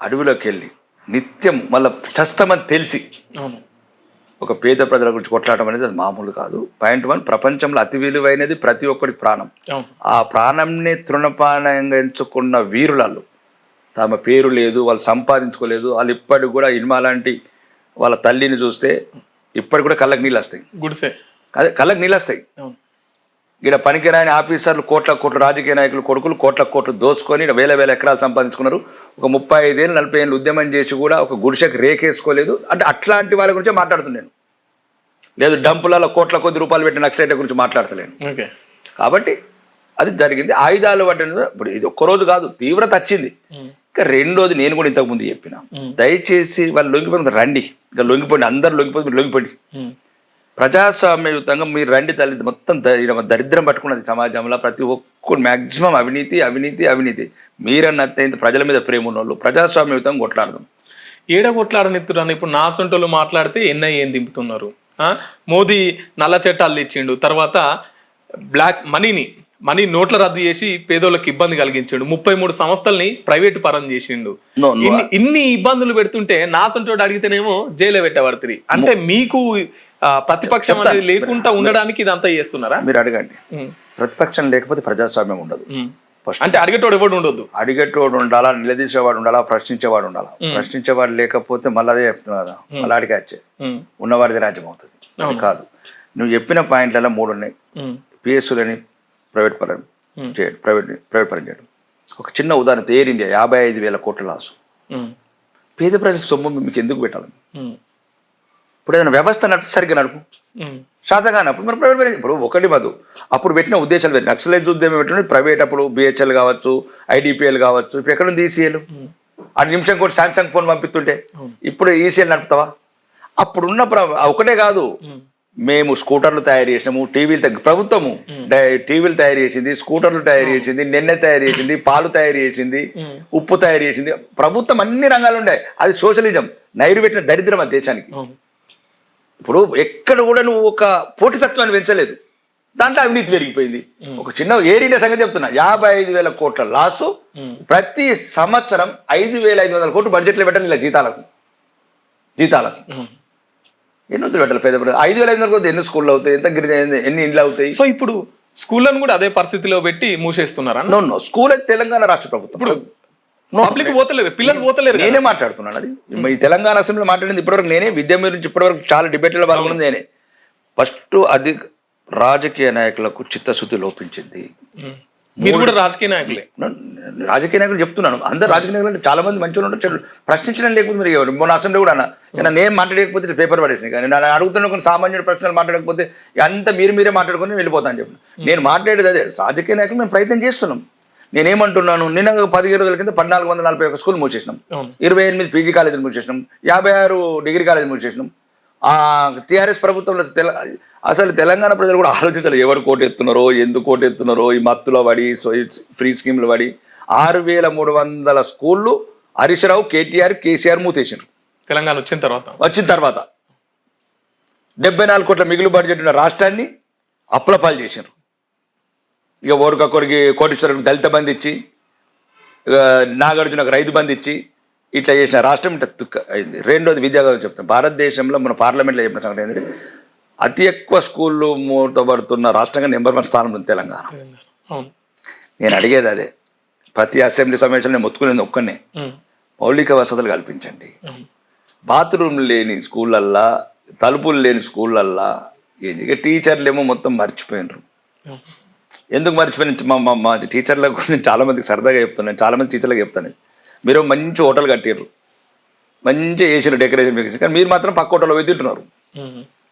B: అడవిలోకి వెళ్ళి నిత్యం మళ్ళీ చస్తామని తెలిసి ఒక పేద ప్రజల గురించి కొట్లాడటం అనేది అది మామూలు కాదు. పాయింట్ 1, ప్రపంచంలో అతి విలువైనది ప్రతి ఒక్కరికి ప్రాణం. ఆ ప్రాణంని తృణపానంగా ఎంచుకున్న వీరులలో తమ పేరు లేదు, వాళ్ళు సంపాదించుకోలేదు. వాళ్ళు ఇప్పటికి కూడా ఇల్మా లాంటి వాళ్ళ తల్లిని చూస్తే ఇప్పటికి కూడా కళ్ళకి నీళ్ళు వస్తాయి. అదే కళ్ళకి నీళ్ళు వస్తాయి. ఇక్కడ పనికిరాని ఆఫీసర్లు కోట్ల రాజకీయ నాయకులు కొడుకులు కోట్ల దోచుకొని వేల ఎకరాలు సంపాదించుకున్నారు. ఒక 35 ఏళ్ళు 40 ఏళ్ళు ఉద్యమం చేసి కూడా ఒక గుడిసెకి రేకేసుకోలేదు. అంటే అట్లాంటి వాళ్ళ గురించే మాట్లాడుతున్నాను. లేదు డంపులలో కోట్ల కొద్ది రూపాయలు పెట్టిన నక్సలైట్ల గురించి మాట్లాడతలేను. కాబట్టి అది జరిగింది. ఆయుధాలు పట్టిన ఇప్పుడు ఇది ఒక్కరోజు కాదు, తీవ్రత వచ్చింది. ఇంకా రెండోది నేను కూడా ఇంతకుముందు చెప్పిన, దయచేసి వాళ్ళు లొంగిపోయిన రండి, ఇంకా లొంగిపోండి, అందరు లొంగిపోయి మీరు లొంగిపోండి. ప్రజాస్వామ్యయుతంగా మీరు రండి తల్లి. మొత్తం దరిద్రం పట్టుకున్నది సమాజంలో. ప్రతి ఒక్కరు మ్యాక్సిమం అవినీతి. మీరన్న అత్యంత ప్రజల మీద ప్రేమ ఉన్న వాళ్ళు ప్రజాస్వామ్యయుతంగా కొట్లాడదాం.
A: కొట్లాడనిత్తురాను. ఇప్పుడు నా సొంటోళ్ళు మాట్లాడితే ఎన్ఐఏ ఏం దింపుతున్నారు. మోదీ నల్ల చట్టాలు తెచ్చిండు, తర్వాత బ్లాక్ మనీ నోట్ల రద్దు చేసి పేదోళ్ళకి ఇబ్బంది కలిగించాడు. 33 సంస్థల్ని ప్రైవేటు పరం చేసిండు. ఇన్ని ఇబ్బందులు పెడుతుంటే నా సొంటోడు అడిగితేనేమో జైలు పెట్టబడుతుంది. అంటే మీకు ప్రతిపక్షం అనేది లేకుండా ఉండడానికి ఇదంతా చేస్తున్నారా?
B: మీరు అడగండి. ప్రతిపక్షం లేకపోతే ప్రజాస్వామ్యం ఉండదు.
A: అంటే అడిగేటోడు ఎవడు ఉండొద్దు.
B: అడిగేటోడు ఉండాలా, నిలదీసేవాడు ఉండాలా, ప్రశ్నించేవాడు ఉండాలా. ప్రశ్నించేవాడు లేకపోతే మళ్ళీ అదే చెప్తున్నా కదా, మళ్ళీ అడిగాచ్చే ఉన్నవాడిది రాజ్యం అవుతుంది. అది కాదు. నువ్వు చెప్పిన పాయింట్లలో 3 ఉన్నాయి. పిఎస్యులని ప్రైవేట్ పరం చేయడం. ఒక చిన్న ఉదాహరణ, ఎయిర్ ఇండియా 55,000 కోట్ల లాసు. పేద ప్రజల సొమ్ము మీకు ఎందుకు పెట్టాలి? ఇప్పుడు ఏదైనా వ్యవస్థ సరిగ్గా నడుపు, శాతగానప్పుడు మరి ప్రైవేట్. ఇప్పుడు ఒకటి మధు అప్పుడు పెట్టిన ఉద్దేశాలు వేరు. నక్సలైజ్ ఉద్యమం పెట్టిన ప్రైవేట్, అప్పుడు బిహెచ్ఎల్ కావచ్చు, ఐడిపిఎల్ కావచ్చు. ఇప్పుడు ఎక్కడ ఉంది ఈసీఎల్? ఆ నిమిషం కూడా శాంసంగ్ ఫోన్ పంపిస్తుంటే ఇప్పుడు ఈసీఎల్ నడుపుతావా? అప్పుడున్న ఒకటే కాదు, మేము స్కూటర్లు తయారు చేసినాము, ప్రభుత్వము టీవీలు తయారు చేసింది, స్కూటర్లు తయారు చేసింది, నెన్నె తయారు చేసింది, పాలు తయారు చేసింది, ఉప్పు తయారు చేసింది. ప్రభుత్వం అన్ని రంగాలు ఉండే. అది సోషలిజం. నైరు పెట్టిన దరిద్రం ఆ దేశానికి. ఇప్పుడు ఎక్కడ కూడా నువ్వు ఒక పోటీతత్వాన్ని పెంచలేదు, దాంట్లో అవినీతి పెరిగిపోయింది. ఒక చిన్న ఎయిర్ ఇండియా సంగతి చెప్తున్నా, 55,000 కోట్ల లాసు. ప్రతి సంవత్సరం 5,500 కోట్లు బడ్జెట్లో పెట్టాలి ఇలా జీతాలకు. ఎన్ని వద్దు పెట్టాలి పేద 5,500 కోట్లు ఎన్ని స్కూళ్ళు అవుతాయి, ఎన్ని ఇండ్లు అవుతాయి? సో
A: ఇప్పుడు స్కూళ్ళను కూడా అదే పరిస్థితిలో పెట్టి మూసేస్తున్నారా?
B: నో స్కూల్ అయితే తెలంగాణ రాష్ట్ర ప్రభుత్వం. ఇప్పుడు
A: పబ్లిక్ పోతలేరు, పిల్లలు పోతలేరు.
B: నేనే మాట్లాడుతున్నాను. అది ఈ తెలంగాణ అసెంబ్లీలో మాట్లాడింది ఇప్పటివరకు నేనే. విద్య మీద నుంచి ఇప్పటివరకు చాలా డిబేట్లో పాల్గొన్నది నేనే. ఫస్ట్ అది రాజకీయ నాయకులకు చిత్తశుద్ధి లోపించింది.
A: మీరు కూడా రాజకీయ నాయకులే.
B: రాజకీయ నాయకులు చెప్తున్నాను. అందరు రాజకీయ నాయకులు అంటే చాలా మంది మంచిగా ఉంటారు. ప్రశ్నించడం లేకపోతే మీరు ఎవరు? మొన్న అసెంబ్లీ కూడా అన్న నేను మాట్లాడకపోతే పేపర్ పడేసినాయి. కానీ నేను అడుగుతున్న కొన్ని సామాన్యుడు ప్రశ్నలు మాట్లాడకపోతే అంత మీరే మాట్లాడుకుని వెళ్ళిపోతాను చెప్పిన. నేను మాట్లాడేది అదే. రాజకీయ నాయకులు మేము ప్రయత్నం చేస్తున్నాం. నేనేమంటున్నాను, నిన్న 10 రోజుల కింద 1,441 స్కూల్ మూసేసినాం, 28 పీజీ కాలేజీలు మూసేసినాం, 56 డిగ్రీ కాలేజీలు మూసేసినాం. టీఆర్ఎస్ ప్రభుత్వంలో అసలు తెలంగాణ ప్రజలు కూడా ఆలోచించాలి, ఎవరు కోటెత్తున్నారో, ఎందుకు కోటెత్తున్నారో. ఈ మత్తులో పడి, ఫ్రీ స్కీమ్లు పడి 6,300 స్కూళ్ళు హరీష్ రావు, కేసీఆర్ మూతేసారు.
A: తెలంగాణ వచ్చిన తర్వాత
B: 74 కోట్ల మిగులు బడ్జెట్ ఉన్న రాష్ట్రాన్ని అప్పులపాలు చేశారు. ఇక ఓరికొకరికి కోటీశ్వరులకు దళిత బంధు ఇచ్చి, నాగార్జునకు రైతు బంధు ఇచ్చి ఇట్లా చేసిన రాష్ట్రం ఇట్లా అయింది. రెండోది విద్యార్థులు చెప్తాను. భారతదేశంలో మన పార్లమెంట్లో చెప్పిన సంగతి ఏంటంటే అతి ఎక్కువ స్కూళ్ళు మూతపడుతున్న రాష్ట్రంగా నెంబర్ 1 స్థానంలో ఉంది తెలంగాణ. నేను అడిగేది అదే. ప్రతి అసెంబ్లీ సమావేశంలో నేను మొత్తుకునేది ఒక్కనే, మౌలిక వసతులు కల్పించండి. బాత్రూమ్ లేని స్కూళ్ళల్లా, తలుపులు లేని స్కూళ్ళల్లా ఇక టీచర్లు ఏమో మొత్తం మర్చిపోయినారు. ఎందుకు మర్చిపోయిన మా టీచర్లకు నేను చాలామందికి సరదాగా చెప్తున్నాను, చాలామంది టీచర్లకు చెప్తాను, మీరు మంచి హోటల్ కట్టారు, మంచి వేసిన డెకరేషన్ వేసి, కానీ మీరు మాత్రం పక్క హోటల్లో పోయి తింటున్నారు.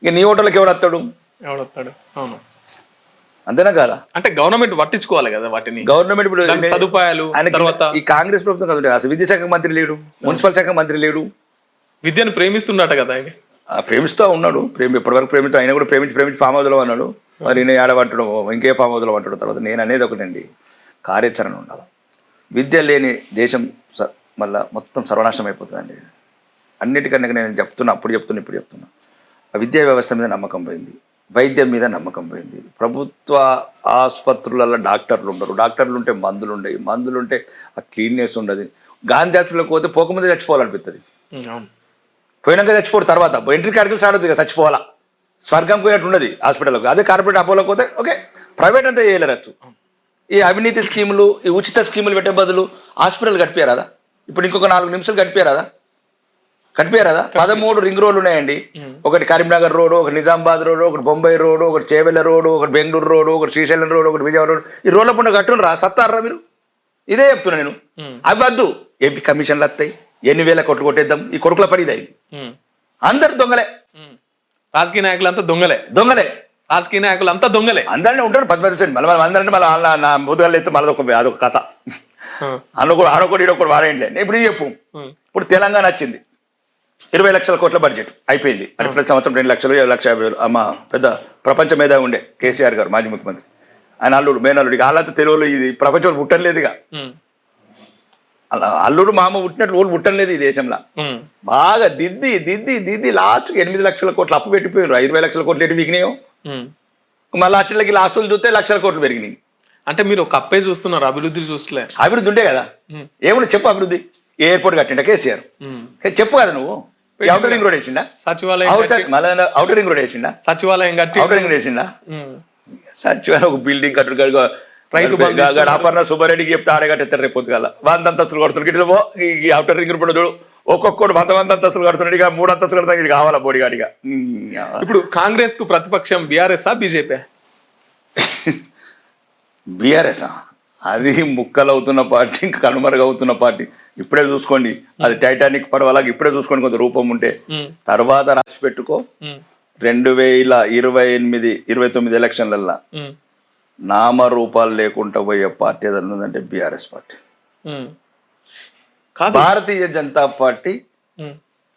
B: ఇక నీ హోటల్కి ఎవడొస్తాడు?
A: అవును,
B: అంతేనా కాదా?
A: అంటే గవర్నమెంట్ పట్టించుకోవాలి కదా వాటిని.
B: గవర్నమెంట్ ఇప్పుడు
A: సదుపాయాలు. ఈ
B: కాంగ్రెస్ ప్రభుత్వం కదా, అసలు విద్యాశాఖ మంత్రి లేడు, మున్సిపల్ శాఖ మంత్రి లేడు.
A: విద్యను ప్రేమిస్తున్నట్టు కదా,
B: ప్రేమిస్తూ ఉన్నాడు. ఇప్పటివరకు ప్రేమిస్తూ ఆయన కూడా ప్రేమించి ఫామ్ హౌస్లో అన్నాడు. మరి నేను ఆడబట్టడం ఇంకే ఫామ్ హౌస్లో అంటాడు. తర్వాత నేను అనేది ఒకటండి, కార్యాచరణ ఉండాలి. విద్య లేని దేశం మళ్ళీ మొత్తం సర్వనాశనం అయిపోతుందండి. అన్నిటికన్నా నేను ఇప్పుడు చెప్తున్నా ఆ విద్యా వ్యవస్థ మీద నమ్మకం పోయింది, వైద్యం మీద నమ్మకం పోయింది. ప్రభుత్వ ఆసుపత్రులలో డాక్టర్లు ఉండరు, డాక్టర్లు ఉంటే మందులు ఉంటే ఆ క్లీన్నెస్ ఉండదు. గాంధీ హాస్పిటల్కి పోతే పోకముందే చచ్చిపోవాలనిపిస్తుంది, పోయినాక చచ్చిపోడు. తర్వాత ఎంట్రీ కార్డులు స్టార్ట్ అవుతుంది, చచ్చిపోవాలా, స్వర్గం పోయినట్టు ఉండదు హాస్పిటల్కి. అదే కార్పొరేట్ అపోలోకి పోతే ఓకే, ప్రైవేట్ అంతా చేయలేరచ్చు. ఈ అవినీతి స్కీములు, ఈ ఉచిత స్కీములు పెట్టే బదులు హాస్పిటల్ గడిపారాదా? ఇప్పుడు ఇంకొక 4 నిమిషాలు గడిపారాదా? కట్టిపోయారు 13 రింగ్ రోడ్లు ఉన్నాయండి. ఒకటి కరీంనగర్ రోడ్, ఒకటి నిజామాబాద్ రోడ్, ఒకటి బొంబాయి రోడ్, ఒకటి చేవెళ్ళ రోడ్, ఒకటి బెంగళూరు రోడ్, ఒకటి శ్రీశైలం రోడ్, ఒకటి విజయవాడ రోడ్. ఈ రోడ్ల పండుగ కట్టునరా సత్తారా మీరు? ఇదే చెప్తున్నా నేను. అవి వద్దు, ఎంపీ కమిషన్లు వస్తాయి, ఎన్ని వేల కొట్లు కొట్టేద్దాం. ఈ కొడుకుల పని ఇది. అందరు దొంగలే,
A: రాజకీయ నాయకులు అంతా దొంగలే, రాజకీయ నాయకులు అంతా దొంగలే.
B: అందరినీ ఉంటారు 10%. మళ్ళీ అందరంటే మళ్ళీ నా ముదుగలు ఎత్తే మళ్ళీ అదొక కథ. ఆడొకటి ఈడొకటి వారేంట్లే. ఇప్పుడు చెప్పు, ఇప్పుడు తెలంగాణ వచ్చింది, 20 లక్షల కోట్ల బడ్జెట్ అయిపోయింది. అంటే ప్రతి సంవత్సరం 2 లక్షలు 7,50,000. అమ్మ పెద్ద ప్రపంచ మీద ఉండే కేసీఆర్ గారు, మాజీ ముఖ్యమంత్రి. ఆయన అల్లుడు మేనల్లుడు, వాళ్ళంతా తెలుగులో ఇది ప్రపంచంలో పుట్టలేదుగా. అలా అల్లుడు మామ పుట్టినట్లు ఊళ్ళు పుట్టలేదు ఈ దేశంలో. బాగా దిద్ది దిద్ది దిద్ది లాస్ట్కి 8 లక్షల కోట్లు అప్పు పెట్టిపోయారు. 20 లక్షల కోట్లు ఎటు విగినాయో, మళ్ళీ అచ్చలకి లాస్టులు చూస్తే లక్షల కోట్లు పెరిగినాయి.
A: అంటే మీరు ఒక అప్పే చూస్తున్నారు, అభివృద్ధి చూస్తలే.
B: అభివృద్ధి ఉంటే కదా. ఏమన్నా చెప్పు, అభివృద్ధి ఎయిర్పోర్ట్ కట్టిండా కేసీఆర్? చెప్పు కదా నువ్వు. అవుటర్ రింగ్ రోడ్ వేసిండా?
A: సచివాలయం
B: అవుటర్ రింగ్ రోడ్ వేసిండా?
A: సచివాలయం కట్టి
B: అవుటర్ రింగ్ రోడ్ వేసిండా? సచివాలయం ఒక బిల్డింగ్ కట్టు. రైతు అపర్ణ సుబ్బారెడ్డికి చెప్తే ఆడే కట్టేస్తారు రేపు పొద్దుగాల. 100 అంతస్తులు కడుతున్నాడు. ఈ అవుటర్ రింగ్ రోడ్ చూడు, ఒక్కొక్కడు 100 అంతస్తులు కడుతున్నాడు. ఇక 3 అంతస్తులు కడతాం, ఇది కావాలా బోడిగాడిగా.
A: ఇప్పుడు కాంగ్రెస్ కు ప్రతిపక్షం బీఆర్ఎస్ బీజేపీ?
B: బీఆర్ఎస్ అది ముక్కలవుతున్న పార్టీ, ఇంకా కనుమరుగవుతున్న పార్టీ. ఇప్పుడే చూసుకోండి, అది టైటానిక్ పడవలాగా ఇప్పుడే చూసుకోండి. కొంత రూపం ఉంటే తర్వాత రాసి పెట్టుకో. 2028, 29 ఎలక్షన్లల్లా నామరూపాలు లేకుండా పోయే party ఏదన్నదంటే BRS party. Bharatiya Janata party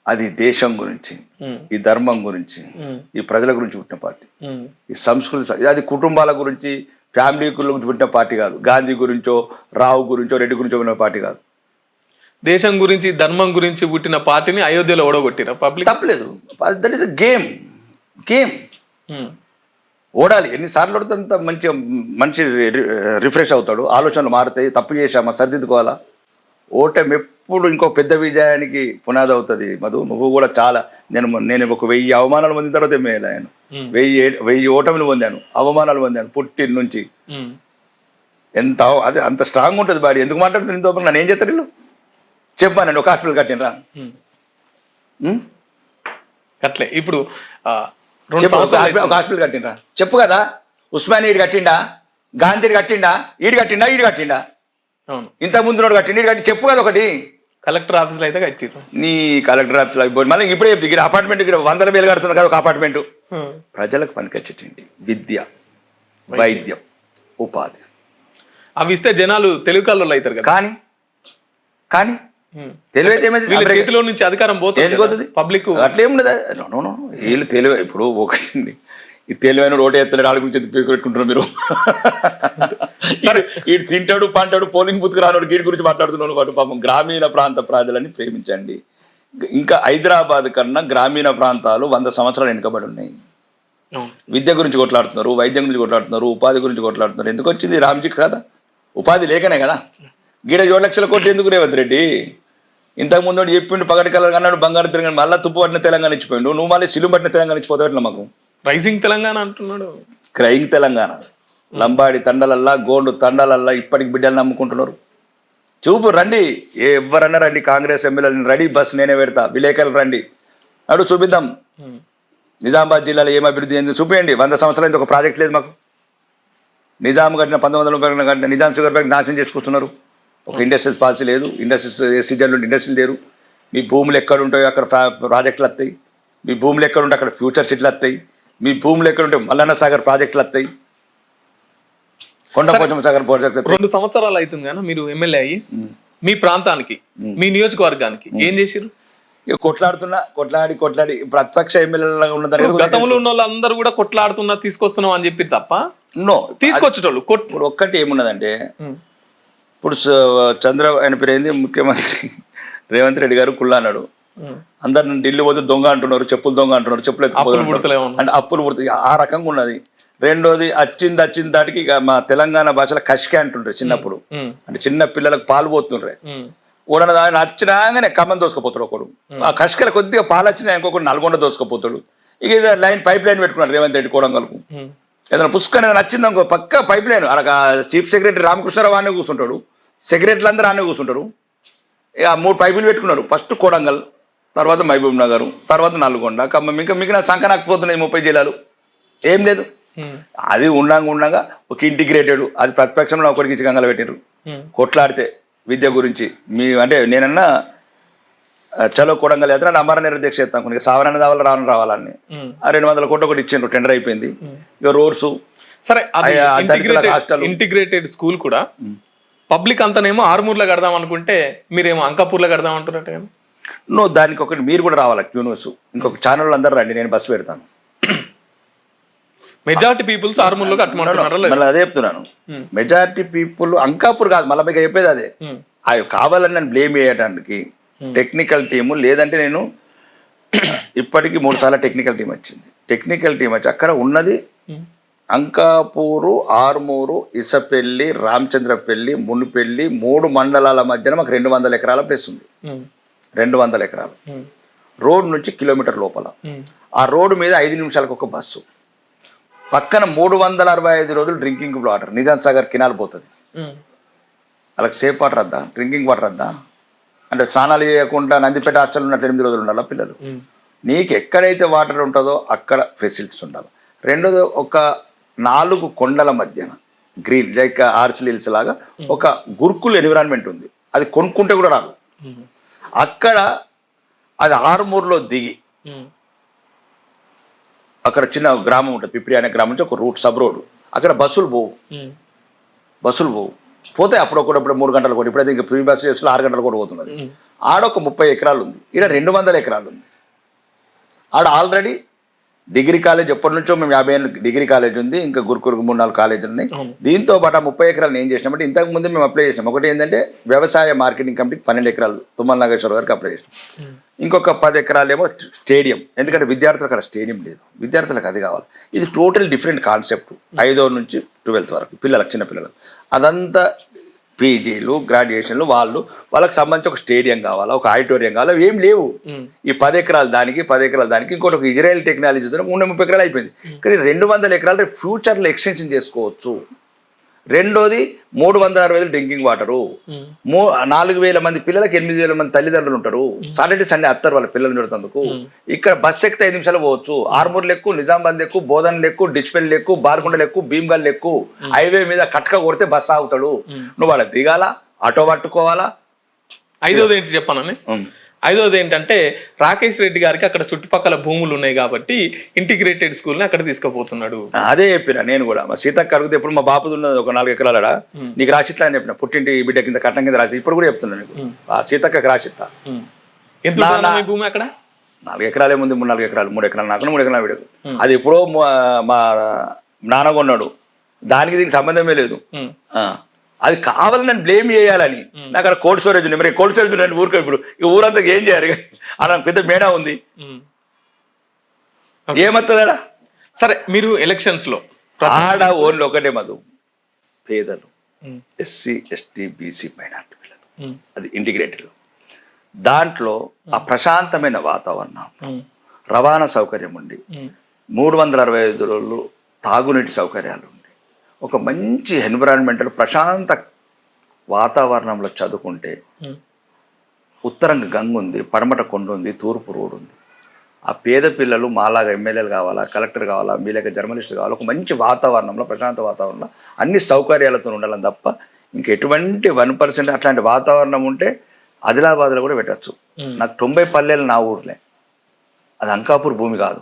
B: అది దేశం గురించి, ఈ ధర్మం గురించి, ఈ ప్రజల గురించి పుట్టిన పార్టీ. ఈ సంస్కృతి, అది కుటుంబాల గురించి, ఫ్యామిలీ గురించి పుట్టిన పార్టీ కాదు. గాంధీ గురించో, రావు గురించో, రెడ్డి గురించో పుట్టిన పార్టీ కాదు.
A: దేశం గురించి, ధర్మం గురించి పుట్టిన పార్టీని అయోధ్యలో ఓడగొట్టిరా పబ్లిక్.
B: తప్పలేదు, దట్ ఈస్ గేమ్. ఓడాలి. ఎన్నిసార్లు ఓడితే మంచిగా మనిషి రిఫ్రెష్ అవుతాడు, ఆలోచనలు మారుతాయి. తప్పు చేశామా సరిదిద్దుకోవాలా. ఓటమి ఎప్పుడు ఇంకో పెద్ద విజయానికి పునాది అవుతుంది. మధు, నువ్వు కూడా చాలా, నేను ఒక 1000 అవమానాలు పొందిన తర్వాత ఎమ్మెల్యే అయ్యాను. 1000 ఓటమిలు పొందాను, అవమానాలు పొందాను పుట్టిన నుంచి. ఎంత అదే అంత స్ట్రాంగ్ ఉంటుంది బాడీ. ఎందుకు మాట్లాడుతుంది ఇంత నన్ను ఏం చేస్తారు వీళ్ళు? చెప్పానండి, ఒక హాస్పిటల్ కట్టినరా?
A: అట్లే ఇప్పుడు
B: ఒక హాస్పిటల్ కట్టినరా? చెప్పు కదా. ఉస్మానియా ఈడు కట్టిండా? గాంధీ కట్టిండా? ఈడు కట్టిండా?
A: అవును,
B: ఇంత ముందు కట్టిండు, ఈడు కట్టి. చెప్పు కదా ఒకటి.
A: కలెక్టర్ ఆఫీస్లో అయితే కట్టిరు. నీ
B: కలెక్టర్ ఆఫీస్లో అయిపోయి మళ్ళీ ఇప్పుడే చెప్తే ఇక్కడ అపార్ట్మెంట్, ఇక్కడ 100,000 కడుతున్నారు కదా ఒక అపార్ట్మెంట్. ప్రజలకు పనికొచ్చేటండి విద్య, వైద్యం, ఉపాధి.
A: అవి ఇస్తే జనాలు తెలుగు కళ్ళు అవుతారు కదా.
B: కానీ తెలివైతే ఏమైంది?
A: చేతిలో నుంచి అధికారం పోతుంది పబ్లిక్.
B: అట్లేముండదు. వీళ్ళు తెలివి. ఇప్పుడు ఒకటి, ఈ తెలివైన ఓటు ఎత్తలేడు, ఆడ గురించి పెట్టుకుంటున్నారు మీరు. సరే, వీడు తింటాడు పంటాడు, పోలింగ్ బూత్కి రానోడు, వీడి గురించి మాట్లాడుతున్నాడు. వాడు పాపం గ్రామీణ ప్రాంత ప్రజలని ప్రేమించండి. ఇంకా హైదరాబాద్ కన్నా గ్రామీణ ప్రాంతాలు 100 సంవత్సరాలు వెనుకబడి ఉన్నాయి. విద్య గురించి కొట్లాడుతున్నారు, వైద్యం గురించి కొట్లాడుతున్నారు, ఉపాధి గురించి కొట్లాడుతున్నారు. ఎందుకు వచ్చింది రామ్జీ కదా? ఉపాధి లేకనే కదా. గీడ 7 లక్షల కోట్లు ఎందుకు రేవంత్ రెడ్డి? ఇంతకుముందు చెప్పిండు పగటి కలర్ అన్నాడు, బంగారు తెలంగాణ, మళ్ళీ తుప్పు పట్టిన తెలంగాణ ఇచ్చిపోయిండు. నువ్వు మళ్ళీ సిలుం పట్టిన తెలంగాణ ఇచ్చిపోతావు ఎట్లా? మాకు
A: రైజింగ్ తెలంగాణ అంటున్నాడు.
B: క్రైయింగ్ తెలంగాణ. లంబాడి తండలల్లా, గోండు తండాలల్లా ఇప్పటికి బిడ్డలు నమ్ముకుంటున్నారు. చూపు రండి, ఎవరన్నా రండి, కాంగ్రెస్ ఎమ్మెల్యేలు రెడీ, బస్ నేనే పెడతా, విలేకరులు రండి, అడు చూపిద్దాం. నిజామాబాద్ జిల్లాలో ఏం అభివృద్ధి ఏంది చూపించండి. 100 సంవత్సరాలు ఒక ప్రాజెక్ట్ లేదు మాకు. నిజాం కట్టిన 1930 కట్టిన నిజాం షుగర్ ఫ్యాక్టరీ నాశనం చేసుకొస్తున్నారు. ఒక ఇండస్ట్రియల్ పాలసీ లేదు. ఇండస్ట్రీస్ ఎస్సీజన్లు ఇండస్ట్రీలు లేరు. మీ భూములు ఎక్కడ ఉంటాయో అక్కడ ప్రాజెక్టులు వస్తాయి. మీ భూములు ఎక్కడ ఉంటే అక్కడ ఫ్యూచర్ సిటీలు వస్తాయి. మీ భూములు ఎక్కడ ఉంటే మల్లన్న సాగర్ ప్రాజెక్టులు వస్తాయి, కొండపోచమ్మ సాగర్ ప్రాజెక్ట్.
A: 2 సంవత్సరాలు అవుతుంది కానీ మీరు ఎమ్మెల్యే అయ్యి మీ ప్రాంతానికి, మీ నియోజకవర్గానికి ఏం చేసిరు?
B: కొట్లాడి ప్రతిపక్ష ఎమ్మెల్యేలుగా ఉన్న
A: గతంలో ఉన్న వాళ్ళందరూ కూడా కొట్లాడుతున్నా తీసుకొస్తున్నాం అని చెప్పి తప్ప తీసుకొచ్చేటోళ్ళు.
B: ఇప్పుడు ఒక్కటి ఏమున్నదంటే, ఇప్పుడు ఆయన పేరు ఏంది, ముఖ్యమంత్రి రేవంత్ రెడ్డి గారు కుళ్ళ అన్నాడు. అందరు ఢిల్లీ పోతే దొంగ అంటున్నారు, చెప్పులు దొంగ అంటున్నారు, చెప్పులు అంటే అప్పులు పుడుతాయి. ఆ రకంగా ఉన్నది. రెండోది వచ్చింది దాటికి ఇక మా తెలంగాణ భాషలో కష్కే అంటుండ్రే చిన్నప్పుడు. అంటే చిన్న పిల్లలకు పాలు పోతుండ్రే. ఓడన దాన్ని వచ్చినాగానే ఖమ్మం దోసుకుపోతాడు ఒకడు. ఆ కష్కల కొద్దిగా పాలు వచ్చినాయి ఇంకొకటి నల్గొండ దోసుకుపోతాడు. ఇక పైప్ లైన్ పెట్టుకున్నాడు రేవంత్ రెడ్డి కోడంగల్కు. ఏదైనా పుస్తకం ఏదైనా నచ్చింది అనుకో పక్క పైప్ లైన్. అక్కడ చీఫ్ సెక్రటరీ రామకృష్ణరావు ఆనే కూర్చుంటాడు, సెక్రటరీలు అందరూ ఆనే కూర్చుంటారు. ఇక 3 పైపులు పెట్టుకున్నారు. ఫస్ట్ కోడంగల్, తర్వాత మహబూబ్ నగర్, తర్వాత నల్గొండ, ఖమ్మం, ఇంకా మిగిలిన సంకనాకపోతున్నాయి 30 జిల్లాలు. ఏం లేదు. అది ఉండగా ఒక ఇంటిగ్రేటెడ్, అది ప్రతిపక్షంలో ఒకరికి ఇచ్చి గంగలు పెట్టారు కొట్లాడితే విద్య గురించి. అంటే నేనన్నా చలో కొడంగల్ యాత్ర అమర నిరదీక్ష చేస్తాం కొన్ని సావరణ రావాలి రావాలని 200 కోట్లు ఒకటి ఇచ్చిండ్రు, టెండర్ అయిపోయింది. ఇక రోడ్స్
A: సరే, ఇంటిగ్రేటెడ్ స్కూల్ కూడా పబ్లిక్ అంతానేమో ఆర్మూర్లో కడదాం అనుకుంటే మీరేమో అంకాపూర్లో కడదాం అంటున్నట్టు కదా.
B: దానికి ఒకటి మీరు కూడా రావాలి క్యూన్యూస్, ఇంకొక ఛానల్ అందరూ రండి, నేను బస్సు పెడతాను.
A: మెజారిటీ పీపుల్స్ ఆర్మూర్లో కట్టమంటున్నారు.
B: మళ్ళీ అదే చెప్తున్నాను, మెజారిటీ పీపుల్ అంకాపూర్ కాదు, మళ్ళీ మీకు చెప్పేది అదే. అవి కావాలని నేను బ్లేమ్ చేయడానికి టెక్నికల్ టీము లేదంటే నేను ఇప్పటికీ 3 సార్లు టెక్నికల్ టీం వచ్చింది. టెక్నికల్ టీం వచ్చి అక్కడ ఉన్నది అంకాపూరు, ఆర్మూరు, ఇసపెల్లి, రామచంద్రపల్లి, మునిపెల్లి 3 మండలాల మధ్యన మాకు 200 ఎకరాల ప్లేస్ ఉంది. 200 ఎకరాలు రోడ్ నుంచి కిలోమీటర్ లోపల. ఆ రోడ్డు మీద 5 నిమిషాలకు ఒక బస్సు, పక్కన 365 రోజులు డ్రింకింగ్ వాటర్. నిజాం సాగర్ కినాల్ పోతుంది, వాళ్ళకి సేఫ్ వాటర్ వద్దా, డ్రింకింగ్ వాటర్ వద్దా? అంటే స్నానాలు చేయకుండా నందిపేట హాస్టల్ ఉన్నట్లు 8 రోజులు ఉండాలా పిల్లలు? నీకు ఎక్కడైతే వాటర్ ఉంటుందో అక్కడ ఫెసిలిటీస్ ఉండాలి. రెండోది, ఒక 4 కొండల మధ్యన గ్రీన్ లైక్ ఆర్చిల్ హిల్స్ లాగా ఒక గురుకుల్ ఎన్విరాన్మెంట్ ఉంది. అది కొనుక్కుంటే కూడా రాదు. అక్కడ అది ఆర్మూర్లో దిగి అక్కడ చిన్న గ్రామం ఉంటుంది, పిప్రి అనే గ్రామం నుంచి ఒక రూట్, సబ్ రోడ్. అక్కడ బస్సులు పోవు పోతే అప్పుడప్పుడు 3 గంటలు కూడా, ఇప్పుడైతే ఇంకా ఫ్రీ బస్సు చేసి 6 గంటలు కూడా పోతున్నది. ఆడొక 30 ఎకరాలు ఉంది, ఇక్కడ 200 ఎకరాలు ఉంది. ఆడ ఆల్రెడీ డిగ్రీ కాలేజ్ ఎప్పటి నుంచో మేము 50 ఏళ్ళు డిగ్రీ కాలేజ్ ఉంది, ఇంకా గురుకులకు 3-4 కాలేజీలు ఉన్నాయి. దీంతో పాటు 30 ఎకరాలు ఏం చేసినామంటే ఇంతకు ముందు మేము అప్లై చేసినాం. ఒకటి ఏంటంటే వ్యవసాయ మార్కెటింగ్ కమిటీకి 12 ఎకరాలు తుమ్మల నాగేశ్వర గారికి అప్లై చేసినాం. ఇంకొక 10 ఎకరాలు ఏమో స్టేడియం, ఎందుకంటే విద్యార్థులకు అక్కడ స్టేడియం లేదు, విద్యార్థులకు అది కావాలి. ఇది టోటల్ డిఫరెంట్ కాన్సెప్ట్. 5వ నుంచి 12th వరకు పిల్లలకు, చిన్న పిల్లలకు. అదంతా పీజీలు, గ్రాడ్యుయేషన్లు, వాళ్ళకి సంబంధించి ఒక స్టేడియం కావాలా, ఒక ఆడిటోరియం కావాలా, ఏం లేవు. ఈ 10 ఎకరాలు దానికి, 10 ఎకరాలు దానికి, ఇంకోటి ఒక ఇజ్రాయెల్ టెక్నాలజీ 30 ఎకరాలు అయిపోయింది. కానీ 200 ఎకరాలు ఫ్యూచర్లో ఎక్స్టెన్షన్ చేసుకోవచ్చు. రెండోది 360 డ్రింకింగ్ వాటరు. 4,000 మంది పిల్లలకి 8,000 మంది తల్లిదండ్రులు ఉంటారు. సాటర్డే సండే అత్తారు వాళ్ళ పిల్లలు చూడతందుకు. ఇక్కడ బస్ ఎక్కితే 5 నిమిషాలు పోవచ్చు. ఆర్మూర్ లెక్కు, నిజామాబాద్ లెక్కు, బోధన్ లెక్కు, డిచ్పెల్ లెక్కు, బార్కొండ లెక్కు, భీమ్గల్ లెక్కు. హైవే మీద కట్క కొడితే బస్ ఆగుతాడు. నువ్వు వాళ్ళ దిగాల, ఆటో పట్టుకోవాలా.
A: 5వది ఏంటి చెప్పానని? 5వది ఏంటంటే రాకేష్ రెడ్డి గారికి అక్కడ చుట్టుపక్కల భూములు ఉన్నాయి కాబట్టి ఇంటిగ్రేటెడ్ స్కూల్ ని అక్కడ తీసుకుపోతున్నాడు.
B: అదే చెప్పిన నేను కూడా. మా సీతక్క అడిగితే ఇప్పుడు మా బాపుది ఉన్నది ఒక 4 ఎకరాలడా, నీకు రాసిస్తా అని చెప్పిన. పుట్టింటి బిడ్డ కింద కట్టం కింద రాసి, ఇప్పుడు కూడా చెప్తున్నా నీకు. ఆ సీతక్కకి రాసిస్తా.
A: ఎంత భూమి అక్కడ?
B: 4 ఎకరాలే ముందు, 3-4 ఎకరాలు, 3 ఎకరాలు నాకు, 3 ఎకరాలు బిడ్డకు. అది ఎప్పుడో మా నాన్న కొన్నాడు, దానికి దీనికి సంబంధమే లేదు. అది కావాలని నన్ను బ్లేమ్ చేయాలని. నాకు అక్కడ కోల్డ్ స్టోరేజ్ ఉంది, మరి కోల్డ్ స్టోరేజ్ నన్ను ఊరుకో. ఇప్పుడు ఈ ఊరంతా ఏం చేయాలి? అలా పెద్ద మేడా ఉంది, ఏమవుతుందా?
A: సరే, మీరు ఎలక్షన్స్ లో
B: ఆడ ఓన్లీ ఒకటే మధు, పేదలు, ఎస్సీ, ఎస్టీ, బీసీ, మైనార్టీ పిల్లలు, అది ఇంటిగ్రేటెడ్. దాంట్లో ఆ ప్రశాంతమైన వాతావరణం, రవాణా సౌకర్యం ఉండి, 365 రోజులు తాగునీటి సౌకర్యాలు, ఒక మంచి ఎన్విరాన్మెంటల్ ప్రశాంత వాతావరణంలో చదువుకుంటే, ఉత్తరంగా గంగ ఉంది, పడమట కొండ ఉంది, తూర్పు రోడ్ ఉంది. ఆ పేద పిల్లలు మాలాగా ఎమ్మెల్యేలు కావాలా, కలెక్టర్ కావాలా, మీలాగా జర్నలిస్టులు కావాలా, ఒక మంచి వాతావరణంలో, ప్రశాంత వాతావరణంలో అన్ని సౌకర్యాలతో ఉండాలని తప్ప ఇంకెటువంటి 1% అట్లాంటి వాతావరణం ఉంటే ఆదిలాబాద్లో కూడా పెట్టచ్చు. నాకు 90 పల్లెలు నా ఊర్లే, అది అంకాపూర్ భూమి కాదు,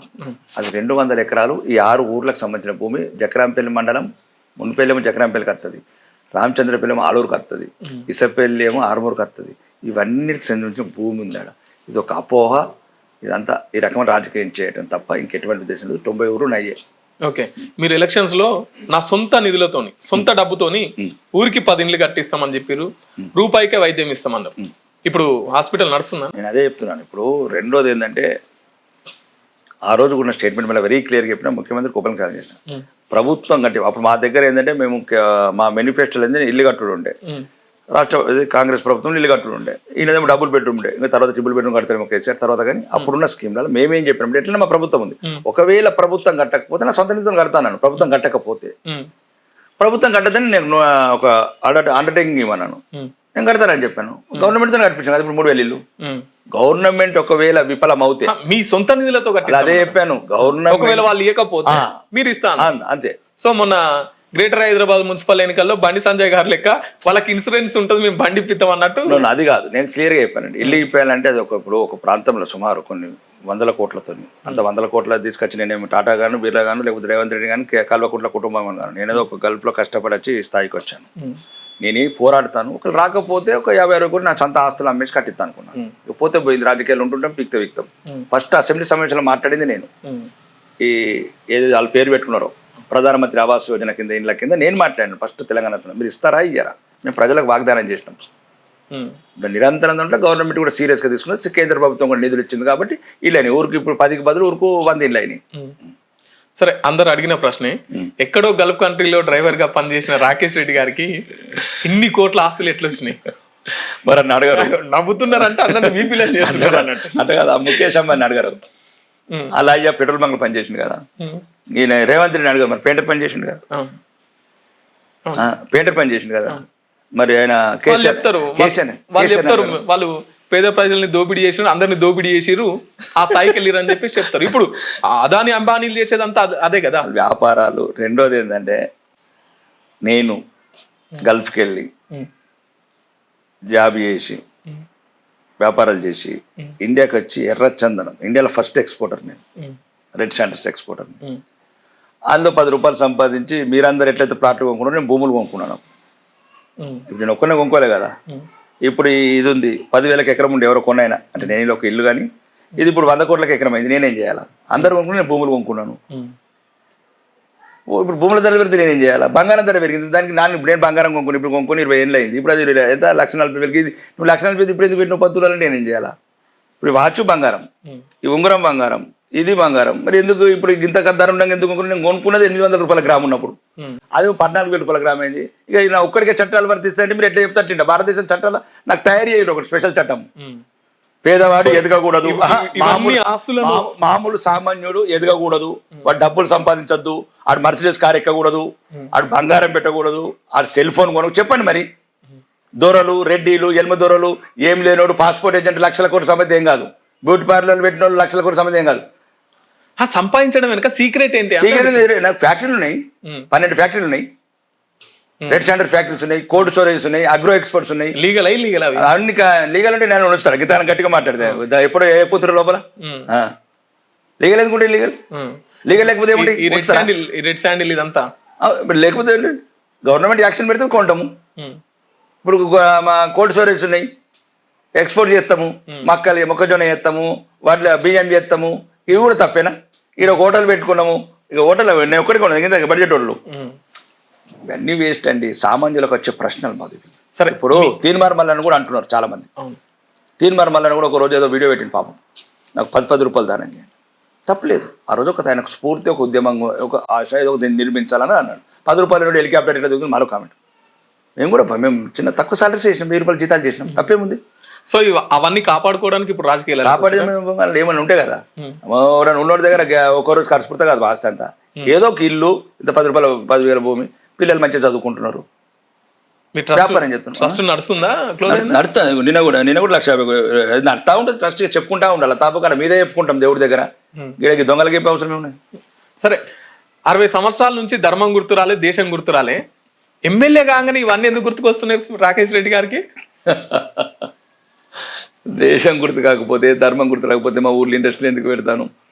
B: అది 200 ఎకరాలు. ఈ 6 ఊర్లకు సంబంధించిన భూమి. జక్రాంపల్లి మండలం, మున్పల్లి ఏమో జక్రాంపల్లికి వస్తుంది, రామచంద్రపల్లి ఏమో ఆలూరుకి వస్తుంది, ఇసపల్లి ఏమో ఆర్మూర్కి వస్తుంది. ఇవన్నిటికి సంబంధించిన భూమి ఉందాడ. ఇది ఒక అపోహ. ఇదంతా ఈ రకమైన రాజకీయం చేయడం తప్ప ఇంకెటువంటి ఉద్దేశం లేదు. 90 ఊరు అయ్యే.
A: ఓకే, మీరు ఎలక్షన్స్ లో నా సొంత నిధులతోని, సొంత డబ్బుతోని ఊరికి 10 ఇండ్లు కట్టిస్తామని చెప్పారు, రూపాయికే వైద్యం ఇస్తామన్నారు. ఇప్పుడు హాస్పిటల్ నడుస్తుందా?
B: నేను అదే చెప్తున్నాను. ఇప్పుడు రెండోది ఏంటంటే, ఆ రోజు కూడా స్టేట్మెంట్ మళ్ళీ వెరీ క్లియర్గా చెప్పిన, ముఖ్యమంత్రి కోపం కాల్ చేసిన ప్రభుత్వం కట్టి. అప్పుడు మా దగ్గర ఏంటంటే, మేము మా మేనిఫెస్టోలో ఏంటంటే ఇల్లు కట్టుడు ఉండే, రాష్ట్ర కాంగ్రెస్ ప్రభుత్వం ఇల్లు కట్టుడు ఉండే. ఈయనదేమో డబుల్ బెడ్రూమ్ ఉండే, ఇంకా తర్వాత ట్రిపుల్ బెడ్రూమ్ కడతారు కేసీఆర్ తర్వాత. కానీ అప్పుడున్న స్కీమ్లలో మేమేం చెప్పినాం, ఎట్లనే మా ప్రభుత్వం ఉంది, ఒకవేళ ప్రభుత్వం కట్టకపోతే నా సొంత నిధులను కడతాను. ప్రభుత్వం కట్టకపోతే, ప్రభుత్వం కట్టదని నేను ఒక అండర్టేకింగ్ ఇవ్వన్నాను. నేను కడతానని చెప్పాను. గవర్నమెంట్తో కట్టించాను కదా ఇప్పుడు 3000 ఇల్లు. గవర్నమెంట్ ఒకవేళ విఫలమవుతే
A: మీ సొంత నిధులతో కట్టి
B: అదే చెప్పాను. గవర్నమెంట్
A: ఒకవేళ వాళ్ళు ఇవ్వకపోతే మీరు ఇస్తాను
B: అంతే.
A: సో మొన్న గ్రేటర్ హైదరాబాద్ మున్సిపల్ ఎన్నికల్లో బండి సంజయ్ గారు లెక్క వాళ్ళకి ఇన్సూరెన్స్ ఉంటుంది, మేము బండి ఇప్పిస్తాం అన్నట్టు.
B: అది కాదు, నేను క్లియర్గా చెప్పానండి. ఇల్లు ఇప్పాలంటే అది ఇప్పుడు ఒక ప్రాంతంలో సుమారు కొన్ని 100 కోట్లతో అంత 100 కోట్ల తీసుకొచ్చి నేనేమి టాటా గాను, బిర్లా గాను, లేకపోతే రేవంత్ రెడ్డి కానీ, కల్వకుంట్ల కుటుంబం గాను, నేనేదో ఒక గల్ఫ్లో కష్టపడి వచ్చి ఈ స్థాయికి వచ్చాను. నేను పోరాడతాను. ఒకరు రాకపోతే ఒక 50 కూడా నా సొంత ఆస్తులు అమ్మేసి కట్టిస్తాను అనుకున్నాను. పోతే పోయింది, రాజకీయాలు ఉంటుంటాం, పీక్తాం. ఫస్ట్ అసెంబ్లీ సమావేశంలో మాట్లాడింది నేను. ఈ ఏది వాళ్ళ పేరు పెట్టుకున్నారో ప్రధానమంత్రి ఆవాస్ యోజన కింద ఇండ్ల కింద నేను మాట్లాడాను. ఫస్ట్ తెలంగాణతో మీరు ఇస్తారా ఇయ్యారా, మేము ప్రజలకు వాగ్దానం చేసినాం. దాని నిరంతరం అంటే గవర్నమెంట్ కూడా సీరియస్గా తీసుకున్నది, కేంద్ర ప్రభుత్వం కూడా నిధులు ఇచ్చింది కాబట్టి ఇల్లని ఊరికి ఇప్పుడు 10కి బదులు ఊరుకు 100 ఇల్లు అయినాయి.
A: సరే, అందరు అడిగిన ప్రశ్నే, ఎక్కడో గల్ఫ్ కంట్రీలో డ్రైవర్ గా పనిచేసిన రాకేష్ రెడ్డి గారికి ఇన్ని కోట్ల ఆస్తులు ఎట్లా వచ్చినాయి?
B: మరి అన్న అడగారు,
A: నవ్వుతున్నారంటే అందరినీ మీ పిల్లలు చేస్తున్నారు అన్నట్టు.
B: అంటే కదా ముఖేష్ అంబానీ అడగారు, అలా అయ్యా పెట్రోల్ బంక్ పనిచేసింది కదా. ఈయన రేవంత్ రెడ్డి అడగారు, మరి పెయింటర్ పని చేసిండు కదా, పెయింటర్ పని చేసిండు కదా. మరి ఆయన
A: చెప్తారు, వాళ్ళు చెప్తారు వాళ్ళు పేద ప్రజల్ని దోపిడీ చేసి అందరిని దోపిడీ చేసిరు, ఆ స్థాయికి వెళ్ళిరు అని చెప్పి చెప్తారు. ఇప్పుడు అదాని అంబానీలు చేసేదంతా అదే కదా,
B: వ్యాపారాలు. రెండోది ఏంటంటే, నేను గల్ఫ్కి వెళ్ళి జాబ్ చేసి వ్యాపారాలు చేసి ఇండియాకి వచ్చి ఎర్రచందనం, ఇండియాలో ఫస్ట్ ఎక్స్పోర్టర్ నేను, రెడ్ శాండర్స్ ఎక్స్పోర్టర్. అందులో 10 రూపాయలు సంపాదించి మీరందరూ ఎట్లయితే ప్లాట్లు కొనుక్కున్నారో నేను భూములు కొనుక్కున్నాను. ఇప్పుడు నేను ఒక్కనే కొనుక్కోలే కదా. ఇప్పుడు ఇది ఉంది, 10,000కి ఎకరం ఉండి ఎవరో కొన్నాయినా అంటే నేను ఒక ఇల్లు, కానీ ఇది ఇప్పుడు 100 కోట్లకి ఎకరం అయింది, నేనేం చేయాలా? అందరు కొనుక్కుని నేను భూములు కొనుక్కున్నాను. ఇప్పుడు భూముల ధర పెరిగితే నేనేం చేయాలా? బంగారం ధర పెరిగింది, దానికి ఇప్పుడు నేను బంగారం కొనుక్కుని ఇప్పుడు కొనుక్కొని 20 ఏళ్ళు అయింది. ఇప్పుడు అది ఎంత 1,40,000 నువ్వు 1,40,000 ఇప్పుడు ఎందుకు పెట్టిన 10 తులాలు నేనేం చేయాలా? ఇప్పుడు వాచు బంగారం, ఈ ఉంగరం బంగారం, ఇది బంగారం. మరి ఎందుకు ఇప్పుడు ఇంత ధర ఉండగా ఎందుకు కొనుక్కుని? నేను కొనుక్కున్నది 800 రూపాయల గ్రాము ఉన్నప్పుడు, అది 14,000 రూపాయల గ్రామ్ అయింది. ఇక నా ఒక్కడికే చట్టాలు వర్తిస్తాయంటే మీరు ఎట్లా చెప్తారంటే, భారతదేశం చట్టాలు నాకు తయారు చేయరు ఒకటి స్పెషల్ చట్టం. పేదవాడు ఎదగకూడదు, మామూలు సామాన్యుడు ఎదగకూడదు, వాడు డబ్బులు సంపాదించద్దు, ఆడు మర్సిడెస్ కార్ ఎక్కకూడదు, ఆడు బంగారం పెట్టకూడదు, ఆడు సెల్ ఫోన్ కొనకు. చెప్పండి మరి, దొరలు, రెడ్డిలు, ఎల్మ దొరలు, ఏం లేనోడు పాస్పోర్ట్ ఏజెంట్ 1,00,000 కోట్ల సంబంధం ఏం కాదు, బ్యూటీ పార్లర్లు పెట్టిన వాళ్ళు 1,00,000 కోట్ల సంబంధం ఏం కాదు.
A: సంపాదించడం వెనక సీక్రెట్ ఏంటి?
B: నాకు ఫ్యాక్టరీలు ఉన్నాయి, 12 ఫ్యాక్టరీలు ఉన్నాయి, రెడ్ స్టాండర్డ్ ఫ్యాక్టరీస్ ఉన్నాయి, కోల్డ్ స్టోరేజ్ ఉన్నాయి, అగ్రో ఎక్స్పోర్ట్స్ ఉన్నాయి.
A: లీగల్
B: అన్ని లీగల్ అంటే నేను ఉంచుతాను, గీతాన్ని గట్టిగా మాట్లాడితే ఎప్పుడు ఏ పోతురు లోపల లీగల్ ఎందుకుంటే లీగల్ లేకపోతే ఏమిటి?
A: రెడ్ శాండిల్ ఇదంతా
B: లేకపోతే గవర్నమెంట్ యాక్షన్ పెడితే కొంటాము. ఇప్పుడు మా కోల్డ్ స్టోరేజ్ ఉన్నాయి, ఎక్స్పోర్ట్ చేస్తాము, మొక్కజొన్న చేస్తాము, వాటిలో బియ్యం చేస్తాము. ఇవి కూడా తప్పేనా? ఇక్కడ హోటల్ పెట్టుకున్నాము, ఇక హోటల్ నేను ఒక్కడికి ఉండదు, బడ్జెట్ వాళ్ళు. ఇవన్నీ వేస్ట్ అండి, సామాన్యులకు వచ్చే ప్రశ్నలు మాది.
A: సరే,
B: ఇప్పుడు తీన్మార్ మల్లని కూడా అంటున్నారు చాలా మంది. తీన్మార్ మల్లని కూడా ఒక రోజు ఏదో వీడియో పెట్టింది, పాపం నాకు 10 రూపాయలు దానం చేయండి. తప్పలేదు, ఆ రోజు ఒక ఆయనకు స్ఫూర్తి, ఒక ఉద్యమం, ఒక ఆశ, ఏదో దీన్ని నిర్మించాలని అన్నాడు. 10 రూపాయలు హెలికాప్టర్ ఎట్లా దిగుతుంది మరో కామెంట్. మేము చిన్న తక్కువ సాలరీస్ చేసినాం, 1000 రూపాయలు జీతాలు చేసినాం, తప్పేముంది?
A: సో అవన్నీ కాపాడుకోవడానికి ఇప్పుడు రాజకీయాలు
B: కాపాడే ఏమైనా ఉంటాయి కదా. ఉన్నోడి దగ్గర ఒక రోజు ఖర్చు పుడతా కాదు ఆస్తి అంతా. ఏదో ఒక ఇల్లు, ఇంత 10 రూపాయలు 10,000 భూమి, పిల్లలు మంచిగా చదువుకుంటున్నారు, వ్యాపారం చేస్తున్నారు, నడుస్తుంది. నిన్న కూడా 1,50,000 నడుతూ ఉంటుంది. ట్రస్ట్ చెప్పుకుంటా ఉండాలి, తాపకాడ మీదే చెప్పుకుంటాం దేవుడి దగ్గర. వీళ్ళకి దొంగలకి చెప్పే అవసరం ఉన్నాయి.
A: సరే, 60 సంవత్సరాల నుంచి ధర్మం గుర్తురాలే, దేశం గుర్తురాలే, ఎమ్మెల్యే కాగానే ఇవన్నీ ఎందుకు గుర్తుకొస్తున్నాయి రాకేష్ రెడ్డి గారికి?
B: దేశం గుర్తు కాకపోతే, ధర్మం గుర్తు రాకపోతే మా ఊర్లో ఇండస్ట్రీ ఎందుకు పెడతాను?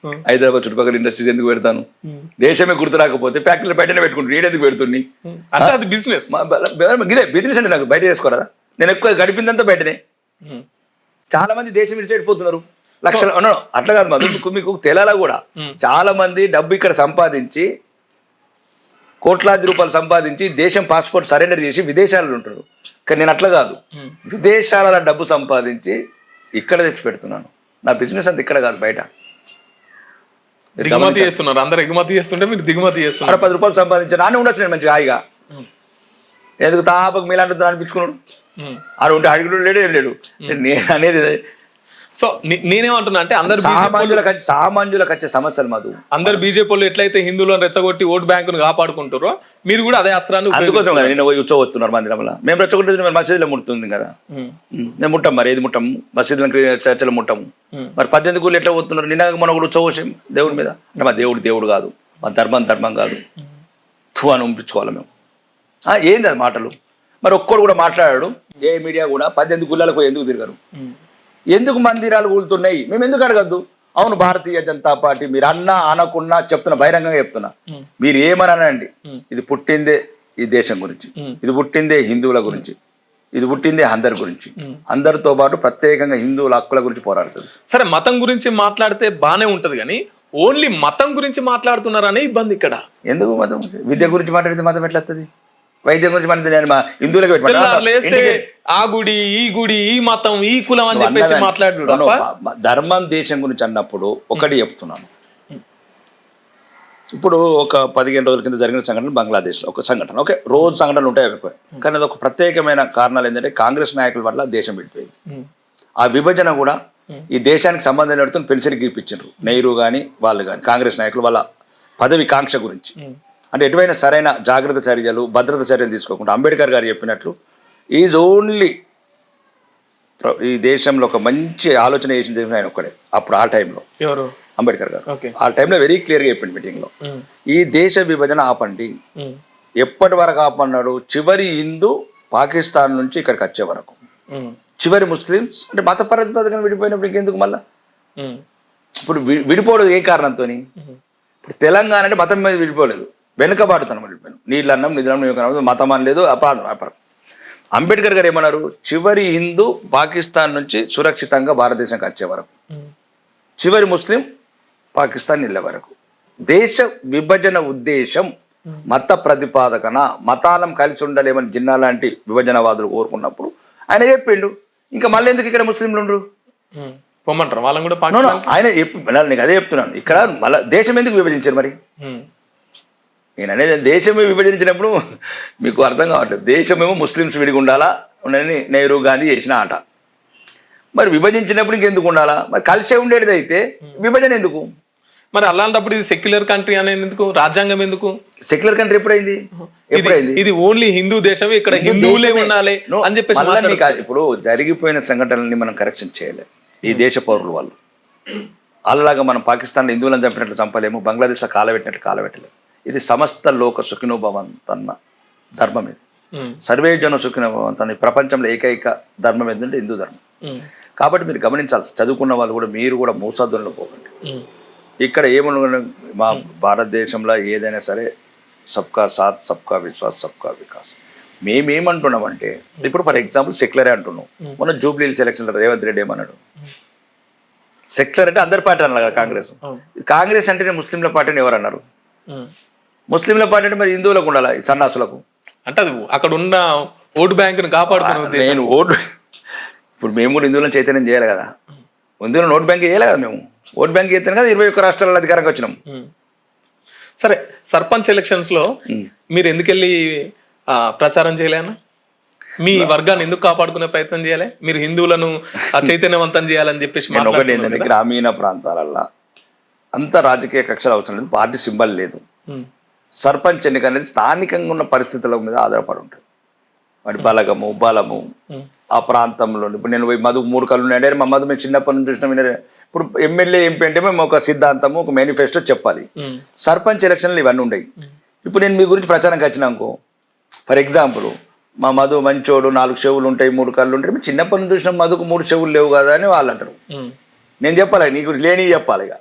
B: హైదరాబాద్ చుట్టుపక్కల ఇండస్ట్రీస్ ఎందుకు పెడతాను? దేశమే గుర్తు రాకపోతే ఫ్యాక్టరీలు బయటనే పెట్టుకుంటాను, ఎందుకు పెడుతుంది?
A: అది బిజినెస్.
B: ఇదే బిజినెస్ అంటే నాకు బయట చేసుకోరా? నేను ఎక్కువ గడిపిందంతా బయటనే. చాలా మంది దేశం విడిచిపెట్టిపోతున్నారు, లక్షలు. అట్లా కాదు మాది, మీకు తెలాలా కూడా. చాలా మంది డబ్బు ఇక్కడ సంపాదించి, కోట్లాది రూపాయలు సంపాదించి దేశం పాస్పోర్ట్ సరెండర్ చేసి విదేశాలలో ఉంటారు. కానీ నేను అట్లా కాదు, విదేశాల డబ్బు సంపాదించి ఇక్కడ తెచ్చి పెడుతున్నాను. నా బిజినెస్ అంతా ఇక్కడ కాదు, బయట.
A: దిగుమతి చేస్తున్నారు, అందరు ఎగుమతి చేస్తుంటే మీరు దిగుమతి చేస్తున్నారు.
B: 10 రూపాయలు సంపాదించాను, నాన్న ఉండొచ్చు నేను మంచిగా హాయిగా. ఎందుకు తాపకు మీలాంటి అనిపించుకున్నాడు? ఆడు ఉంటే అడుగుడు లేడు, ఏం లేడు. నేను అనేది
A: సో నేనేమంటున్నా అంటే అందరు
B: సామాన్యులకు వచ్చే సమస్యలు మధు.
A: అందరు బీజేపీ వాళ్ళు ఎట్లయితే హిందువులను రెచ్చగొట్టి ఓటు బ్యాంకును కాపాడుకుంటారో మీరు కూడా అదే అస్త్రాన్ని
B: అందుకోసం కదా నేను ఉచ్చవస్తున్నారు మందిరంలో. మేము రెచ్చగొట్టేది మరి మసీదులో ముడుతుంది కదా. మేము ముట్టాం, మరి ఏది ముట్టాము, మసీదులకు చర్చలు ముట్టాము. మరి 18 గుళ్ళు ఎట్లా పోతున్నారు? నిన్న మనం కూడా ఉచ్చవసం దేవుడి మీద అంటే మా దేవుడు కాదు, మా ధర్మం కాదు, అని పంపించుకోవాలి మేము. ఏంది అది మాటలు? మరి ఒక్కడు కూడా మాట్లాడాడు. ఏ మీడియా కూడా 18 గుళ్ళలకు ఎందుకు తిరగరు, ఎందుకు మందిరాలు కూలుతున్నాయి మేము ఎందుకు అడగద్దు? అవును, భారతీయ జనతా పార్టీ మీరు అనకున్నా చెప్తున్నా, బహిరంగంగా చెప్తున్నా. మీరు ఏమనండి, ఇది పుట్టిందే ఈ దేశం గురించి, ఇది పుట్టిందే హిందువుల గురించి, ఇది పుట్టిందే అందరి గురించి, అందరితో పాటు ప్రత్యేకంగా హిందువుల హక్కుల గురించి పోరాడుతుంది.
A: సరే, మతం గురించి మాట్లాడితే బానే ఉంటది కానీ ఓన్లీ మతం గురించి మాట్లాడుతున్నారనే ఇబ్బంది ఇక్కడ.
B: ఎందుకు మతం? విద్య గురించి మాట్లాడితే మతం ఎట్లా వస్తుంది? వైద్యం గురించి మాట్లాడితే నేను మా హిందువులకు
A: ఆ గుడి ఈ గుడి ఈ మతం ఈ కులం అని చెప్పేసి మాట్లాడుతున్నారు.
B: ధర్మం దేశం గురించి అన్నప్పుడు ఒకటి చెప్తున్నాను. ఇప్పుడు ఒక 15 రోజుల కింద జరిగిన సంఘటన బంగ్లాదేశ్లో ఒక సంఘటన. ఓకే, రోజు సంఘటనలు ఉంటాయి ఎక్కువ, కానీ అది ఒక ప్రత్యేకమైన కారణాలు ఏంటంటే కాంగ్రెస్ నాయకుల వల్ల దేశం విడిపోయింది. ఆ విభజన కూడా ఈ దేశానికి సంబంధం పెడుతున్న పెన్షన్ గీపించారు నెహ్రూ కానీ వాళ్ళు కానీ కాంగ్రెస్ నాయకులు వాళ్ళ పదవి కాంక్ష గురించి. అంటే ఎటువైనా సరైన జాగ్రత్త చర్యలు భద్రత చర్యలు తీసుకోకుండా అంబేద్కర్ గారు చెప్పినట్లు ఈజ్ ఓన్లీ ఈ దేశంలో ఒక మంచి ఆలోచన చేసిన ఆయన ఒక్కడే. అప్పుడు ఆ టైంలో
A: ఎవరు?
B: అంబేద్కర్ గారు ఆ టైంలో వెరీ క్లియర్గా చెప్పింది మీటింగ్లో, ఈ దేశ విభజన ఆపండి. ఎప్పటి వరకు ఆపన్నాడు? చివరి హిందూ పాకిస్తాన్ నుంచి ఇక్కడికి వచ్చే వరకు, చివరి ముస్లిమ్స్ అంటే మత ప్రాతిపదికన విడిపోయినప్పుడు ఇంకెందుకు మళ్ళా? ఇప్పుడు విడిపోవడం ఏ కారణంతో? ఇప్పుడు తెలంగాణ అంటే మతం మీద విడిపోలేదు, వెనుకబాటుతనం విడిపోయాను. నీళ్ళన్నం నిధులన్నం మతం అని లేదు, అపరాధం. అంబేద్కర్ గారు ఏమన్నారు? చివరి హిందూ పాకిస్తాన్ నుంచి సురక్షితంగా భారతదేశంకి వచ్చే వరకు, చివరి ముస్లిం పాకిస్తాన్ వెళ్ళే వరకు. దేశ విభజన ఉద్దేశం మత ప్రతిపాదకన, మతాలం కలిసి ఉండలేమని జిన్నా లాంటి విభజనవాదులు కోరుకున్నప్పుడు ఆయన చెప్పిండు. ఇంకా మళ్ళీ ఎందుకు ఇక్కడ ముస్లింలు ఉండరు?
A: పొమ్మంటారు వాళ్ళని కూడా.
B: ఆయన నీకు అదే చెప్తున్నాను. ఇక్కడ మళ్ళీ దేశం ఎందుకు విభజించారు? మరి నేను అనేది దేశమే విభజించినప్పుడు మీకు అర్థం కావట్లేదు. దేశమేమో ముస్లిమ్స్ విడిగా ఉండాలా ఉండని నెహ్రూ గాంధీ చేసిన ఆట. మరి విభజించినప్పుడు ఇంకెందుకు ఉండాలా? మరి కలిసే ఉండేది అయితే విభజన ఎందుకు?
A: మరి అలాంటప్పుడు ఇది సెక్యులర్ కంట్రీ అనేది ఎందుకు? రాజ్యాంగం ఎందుకు?
B: సెక్యులర్ కంట్రీ ఎప్పుడైంది?
A: ఇది ఓన్లీ హిందూ దేశం, ఇక్కడ హిందువులే ఉండాలి అని చెప్పేసి.
B: ఇప్పుడు జరిగిపోయిన సంఘటనల్ని మనం కరెక్షన్ చేయలేము. ఈ దేశ పౌరులు వాళ్ళు అలాగా మనం పాకిస్తాన్లో హిందువులను చంపినట్లు చంపలేము, బంగ్లాదేశ్లో కాలబెట్టినట్లు కాలబెట్టలేము. ఇది సమస్త లోక సుఖినోభవంతన్న ధర్మం. ఇది సర్వే జన సుఖినోభవంతన్న ప్రపంచంలో ఏకైక ధర్మం ఏంటంటే హిందూ ధర్మం. కాబట్టి మీరు గమనించాల్సి, చదువుకున్న వాళ్ళు కూడా మీరు కూడా మూసాధ్వనిలో పోకండి. ఇక్కడ ఏమన్నా మా భారతదేశంలో ఏదైనా సరే సబ్కా సాత్ సబ్కా విశ్వాస్ సబ్కా వికాస్. మేమేమంటున్నామంటే ఇప్పుడు ఫర్ ఎగ్జాంపుల్ సెక్యులరే అంటున్నాం. మొన్న జూబ్లీ సెలక్షన్లో రేవంత్ రెడ్డి ఏమన్నాడు? సెక్యులర్ అంటే అందరి పార్టీ అన్నారు కదా కాంగ్రెస్. కాంగ్రెస్ అంటేనే ముస్లింల పార్టీని ఎవరు అన్నారు? ముస్లింల పార్టీ అంటే మరి హిందువులకు ఉండాలా, సన్నాసులకు?
A: అంటే అది అక్కడ ఉన్న ఓటు బ్యాంకును కాపాడుతున్నా.
B: నేను ఓటు ఇప్పుడు మేము కూడా హిందువులను చైతన్యం చేయాలి కదా. హిందువులను ఓటు బ్యాంక్ చేయాలి కదా. మేము ఓటు బ్యాంక్ చేస్తాను కదా 21 రాష్ట్రాలలో అధికారంగా వచ్చినాం.
A: సరే, సర్పంచ్ ఎలక్షన్స్ లో మీరు ఎందుకెళ్ళి ప్రచారం చేయలేనా? మీ వర్గాన్ని ఎందుకు కాపాడుకునే ప్రయత్నం చేయాలి? మీరు హిందువులను చైతన్యవంతం చేయాలని చెప్పేసి.
B: ఒకటి ఏంటంటే గ్రామీణ ప్రాంతాలలో అంత రాజకీయ కక్షలు అవసరం లేదు, పార్టీ సింబల్ లేదు. సర్పంచ్ ఎన్నిక అనేది స్థానికంగా ఉన్న పరిస్థితుల మీద ఆధారపడి ఉంటుంది. వాటి బలము ఆ ప్రాంతంలో. ఇప్పుడు నేను మధు 3 కళ్ళు ఉన్నాయంటే మా మధు మేము చిన్నప్పటి నుంచి చూసినా. ఇప్పుడు ఎమ్మెల్యే ఎంపీ అంటే మేము ఒక సిద్ధాంతము ఒక మేనిఫెస్టో చెప్పాలి. సర్పంచ్ ఎలక్షన్లు ఇవన్నీ ఉండవు. ఇప్పుడు నేను మీ గురించి ప్రచారంకి వచ్చినాకో ఫర్ ఎగ్జాంపుల్ మా మధు మంచోడు 4 చెవులు ఉంటాయి 3 కళ్ళు ఉంటాయి, మేము చిన్నప్పటి నుంచి చూసిన మధుకు 3 చెవులు లేవు కదా అని వాళ్ళు అంటారు. నేను చెప్పాలి నీ గురించి లేని చెప్పాలి. ఇక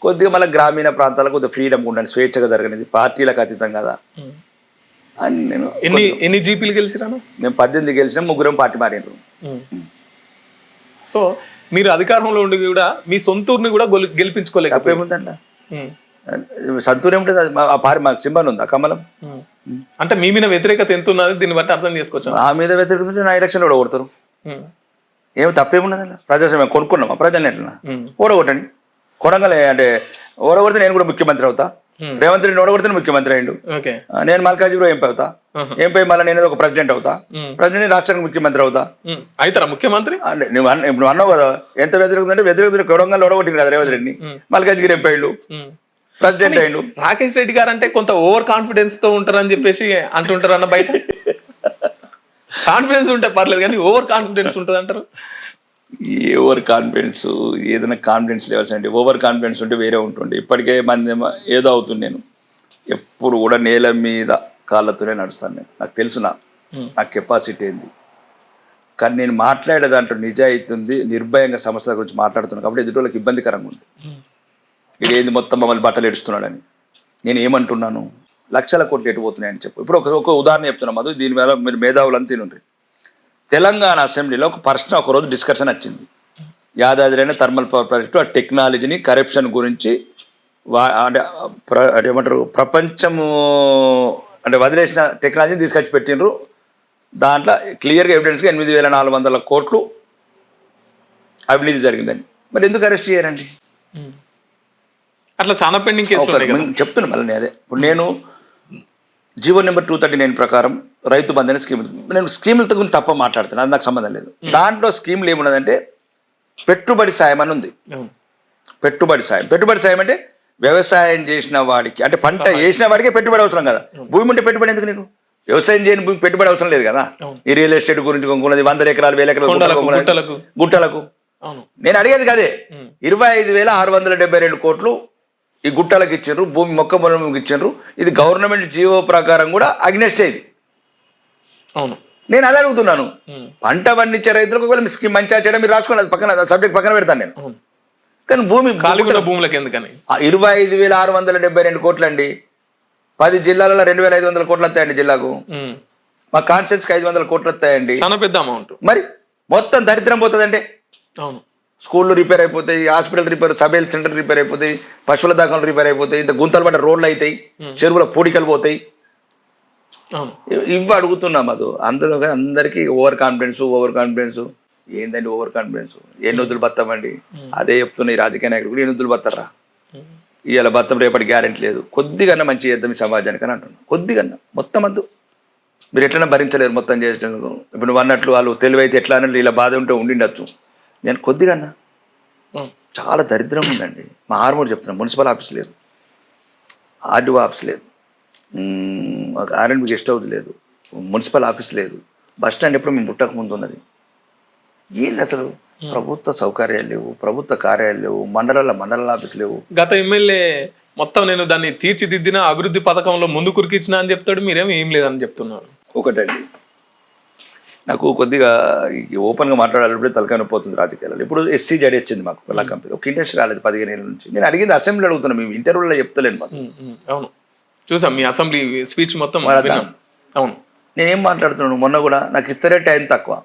B: కొద్దిగా మళ్ళీ గ్రామీణ ప్రాంతాలకు కొద్దిగా ఫ్రీడమ్ ఉండండి, స్వేచ్ఛగా జరగనిది, పార్టీలకు అతీతం కదా అని నేను.
A: ఎన్ని జీపీలు గెలిచిరాను?
B: నేను 18 గెలిచిన, 3 పార్టీ మారినారు.
A: సో మీరు అధికారంలో ఉండి కూడా మీ సొంతూరుని కూడా గెలిపించుకోలేదు.
B: తప్పేముందండి? సొంతూరు ఏముంటుంది? ఆ పారి మాకు సింబల్ ఉందా కమలం?
A: అంటే మీ మీద వ్యతిరేకత ఎంత ఉన్నది దీన్ని బట్టి అర్థం చేసుకోవచ్చు.
B: ఆ మీద వ్యతిరేకత నా ఎలక్షన్లో కూడా కొడతారు. ఏమి తప్పేమున్నది? ప్రజాస్వామ్యం కొనుక్కున్నామా ప్రజల్ని? ఎట్లా ఓడగొట్టండి? కొనగలే అంటే ఓడగొడితే నేను కూడా ముఖ్యమంత్రి అవుతా. రేవంత్ రెడ్డి ఓడగొడితే ముఖ్యమంత్రి అయ్యిండు.
A: ఓకే.
B: నేను మల్కాజ్గిరి ఎంపీ అవుతా, ఎంపీ మళ్ళీ నేను ఒక ప్రెసిడెంట్ అవుతా, ప్రెసిడెంట్ రాష్ట్రానికి ముఖ్యమంత్రి అవుతా.
A: అవుతారా ముఖ్యమంత్రి?
B: అంటే నువ్వు అన్నావు కదా ఎంత వ్యతిరేకత వ్యతిరేకత కొడంగల్ ఓడగొట్టింది కదా రేవంత్ రెడ్డిని, మల్కాజ్గిరి ఎంపీ అయ్యిండు, ప్రెసిడెంట్ అయ్యిండు.
A: రాకేష్ రెడ్డి గారు అంటే కొంత ఓవర్ కాన్ఫిడెన్స్ తో ఉంటారని చెప్పేసి అంటుంటారు అన్న బయట. కాన్ఫిడెన్స్ ఉంటే పర్లేదు కానీ ఓవర్ కాన్ఫిడెన్స్ ఉంటుంది అంటారు.
B: ఓవర్ కాన్ఫిడెన్స్ ఏదైనా కాన్ఫిడెన్స్ లెవెల్స్ అండి. ఓవర్ కాన్ఫిడెన్స్ ఉంటే వేరే ఉంటుండే. ఇప్పటికే మంది ఏదో అవుతుంది. నేను ఎప్పుడు కూడా నేల మీద కాళ్ళతోనే నడుస్తాను. నేను నాకు తెలుసు నా కెపాసిటీ ఏంది. కానీ నేను మాట్లాడే దాంట్లో నిజాయితీ ఉంది, నిర్భయంగా సమస్యల గురించి మాట్లాడుతున్నాను కాబట్టి ఎదుటి ఇబ్బందికరంగా ఉంది. ఇది ఏంది మొత్తం మమ్మల్ని బట్టలు ఎడుస్తున్నాడని. నేను ఏమంటున్నాను, లక్షల కోట్లు ఎటుపోతున్నాయని చెప్పు. ఇప్పుడు ఒక ఉదాహరణ చెప్తున్నాం మధు, దీని మీద మీరు మేధావులు తినండి. తెలంగాణ అసెంబ్లీలో ఒక రోజు డిస్కషన్ వచ్చింది. యాదాద్రి థర్మల్ పవర్ ప్రాజెక్టు ఆ టెక్నాలజీని కరప్షన్ గురించి అంటే ఏమంటారు ప్రపంచము అంటే వదిలేసిన టెక్నాలజీని తీసుకొచ్చి పెట్టినరు. దాంట్లో క్లియర్గా ఎవిడెన్స్గా 8,400 కోట్లు అవినీతి జరిగిందని. మరి ఎందుకు అరెస్ట్ చేయరండి?
A: అట్లా చాలా పెండింగ్ కేసులు
B: చెప్తున్నా మళ్ళీ అదే. ఇప్పుడు నేను జీవో నెంబర్ 239 ప్రకారం రైతు బంధు అనే స్కీమ్, నేను స్కీములతో గురించి తప్ప మాట్లాడుతాను, అది నాకు సంబంధం లేదు. దాంట్లో స్కీమ్లు ఏమున్నదంటే పెట్టుబడి సాయం అని ఉంది. పెట్టుబడి సాయం అంటే వ్యవసాయం చేసిన వాడికి, అంటే పంట వేసిన వాడికే పెట్టుబడి అవసరం కదా. భూమి ఉంటే పెట్టుబడి ఎందుకు నీకు? వ్యవసాయం చేయని భూమి పెట్టుబడి అవసరం లేదు కదా. ఈ రియల్ ఎస్టేట్ గురించి కొనుక్కున్నది 100 ఎకరాలు 1000 ఎకరాలు గుట్టలకు. నేను అడిగేది కదే. 25,672 కోట్లు ఈ గుట్టలకు ఇచ్చారు, భూమి మొక్క పొలంకి ఇచ్చారు. ఇది గవర్నమెంట్ జీవో ప్రకారం కూడా అగ్నెస్ట్ అయ్యింది.
A: అవును,
B: నేను అదే అడుగుతున్నాను. పంట పండించే రైతులకు ఒకవేళ స్కీమ్ మంచిగా చేయడం మీరు రాసుకోండి, పక్కన సబ్జెక్ట్ పక్కన పెడతాను నేను. కానీ భూమి
A: భూములకు ఎందుకని
B: 25,672 కోట్లు అండి. 10 జిల్లాలలో 2,500 కోట్లు వస్తాయండి జిల్లాకు. మా కాన్స్టిట్యూన్సీకి 500 కోట్లు వస్తాయండి.
A: చాలా పెద్ద అమౌంట్.
B: మరి మొత్తం దరిద్రం పోతుందంటే.
A: అవును,
B: స్కూళ్ళు రిపేర్ అయిపోతాయి, hospital repair, sub health centre repair అయిపోతాయి, పశువుల దాఖలు రిపేర్ అయిపోతాయి, ఇంత గుంతలు పడ్డ రోడ్లు అవుతాయి, చెరువుల పూడికలు పోతాయి. ఇవి అడుగుతున్నాం. అది అందులో అందరికీ ఓవర్ కాన్ఫిడెన్స్ ఏందండి? ఓవర్ కాన్ఫిడెన్స్ ఎన్ని వద్దులు బతామండి? అదే చెప్తున్నా ఈ రాజకీయ నాయకులు కూడా, ఎన్ని వద్దులు బతారా? ఇవాళ బతం రేపటి గ్యారెంటీ లేదు. కొద్దిగా మంచి చేద్దాం ఈ సమాజానికి అని అంటున్నాను. కొద్దిగా మొత్తం వద్దు. మీరు ఎట్లన్నా భరించలేరు మొత్తం చేసినందుకు. ఇప్పుడు నువ్వు అన్నట్లు వాళ్ళు తెలివైతే ఎట్లా అన్నట్లు ఇలా బాధ ఉంటే ఉండిండొచ్చు. నేను కొద్దిగా చాలా దరిద్రంగా ఉందండి. మా ఆర్మూర్ చెప్తున్నాను, మున్సిపల్ ఆఫీస్ లేదు, ఆర్డీఓ ఆఫీస్ లేదు, ఆర్ఎండ్బి గెస్ట్ హౌస్ లేదు, మున్సిపల్ ఆఫీస్ లేదు, బస్ స్టాండ్ ఎప్పుడు మేము పుట్టక ముందు ఉన్నది. ఏంది అసలు? ప్రభుత్వ సౌకర్యాలు లేవు, ప్రభుత్వ కార్యాలయాలు లేవు, మండల ఆఫీస్ లేవు.
A: గత ఎమ్మెల్యే మొత్తం నేను దాన్ని తీర్చిదిద్దిన అభివృద్ధి పథకంలో ముందు కురికిచ్చిన అని చెప్తాడు, మీరేమో ఏం లేదని చెప్తున్నారు.
B: ఒకటండి, నాకు కొద్దిగా ఓపెన్గా మాట్లాడాలంటే తలకాయ నొప్పి అవుతుంది రాజకీయాలు. ఇప్పుడు ఎస్సీ జడి వచ్చింది మాకు కళా కంపెనీ, ఒక ఇండస్ట్రీ రాలేదు 15 ఏళ్ళ నుంచి. నేను అడిగింది అసెంబ్లీ అడుగుతున్నాను, మేము ఇంటర్వ్యూలో చెప్తలేను మాకు.
A: అవును, చూసాం మీ అసెంబ్లీ స్పీచ్ మొత్తం. అవును,
B: నేనేం మాట్లాడుతున్నాను, మొన్న కూడా నాకు ఇతరే టైం తక్కువ.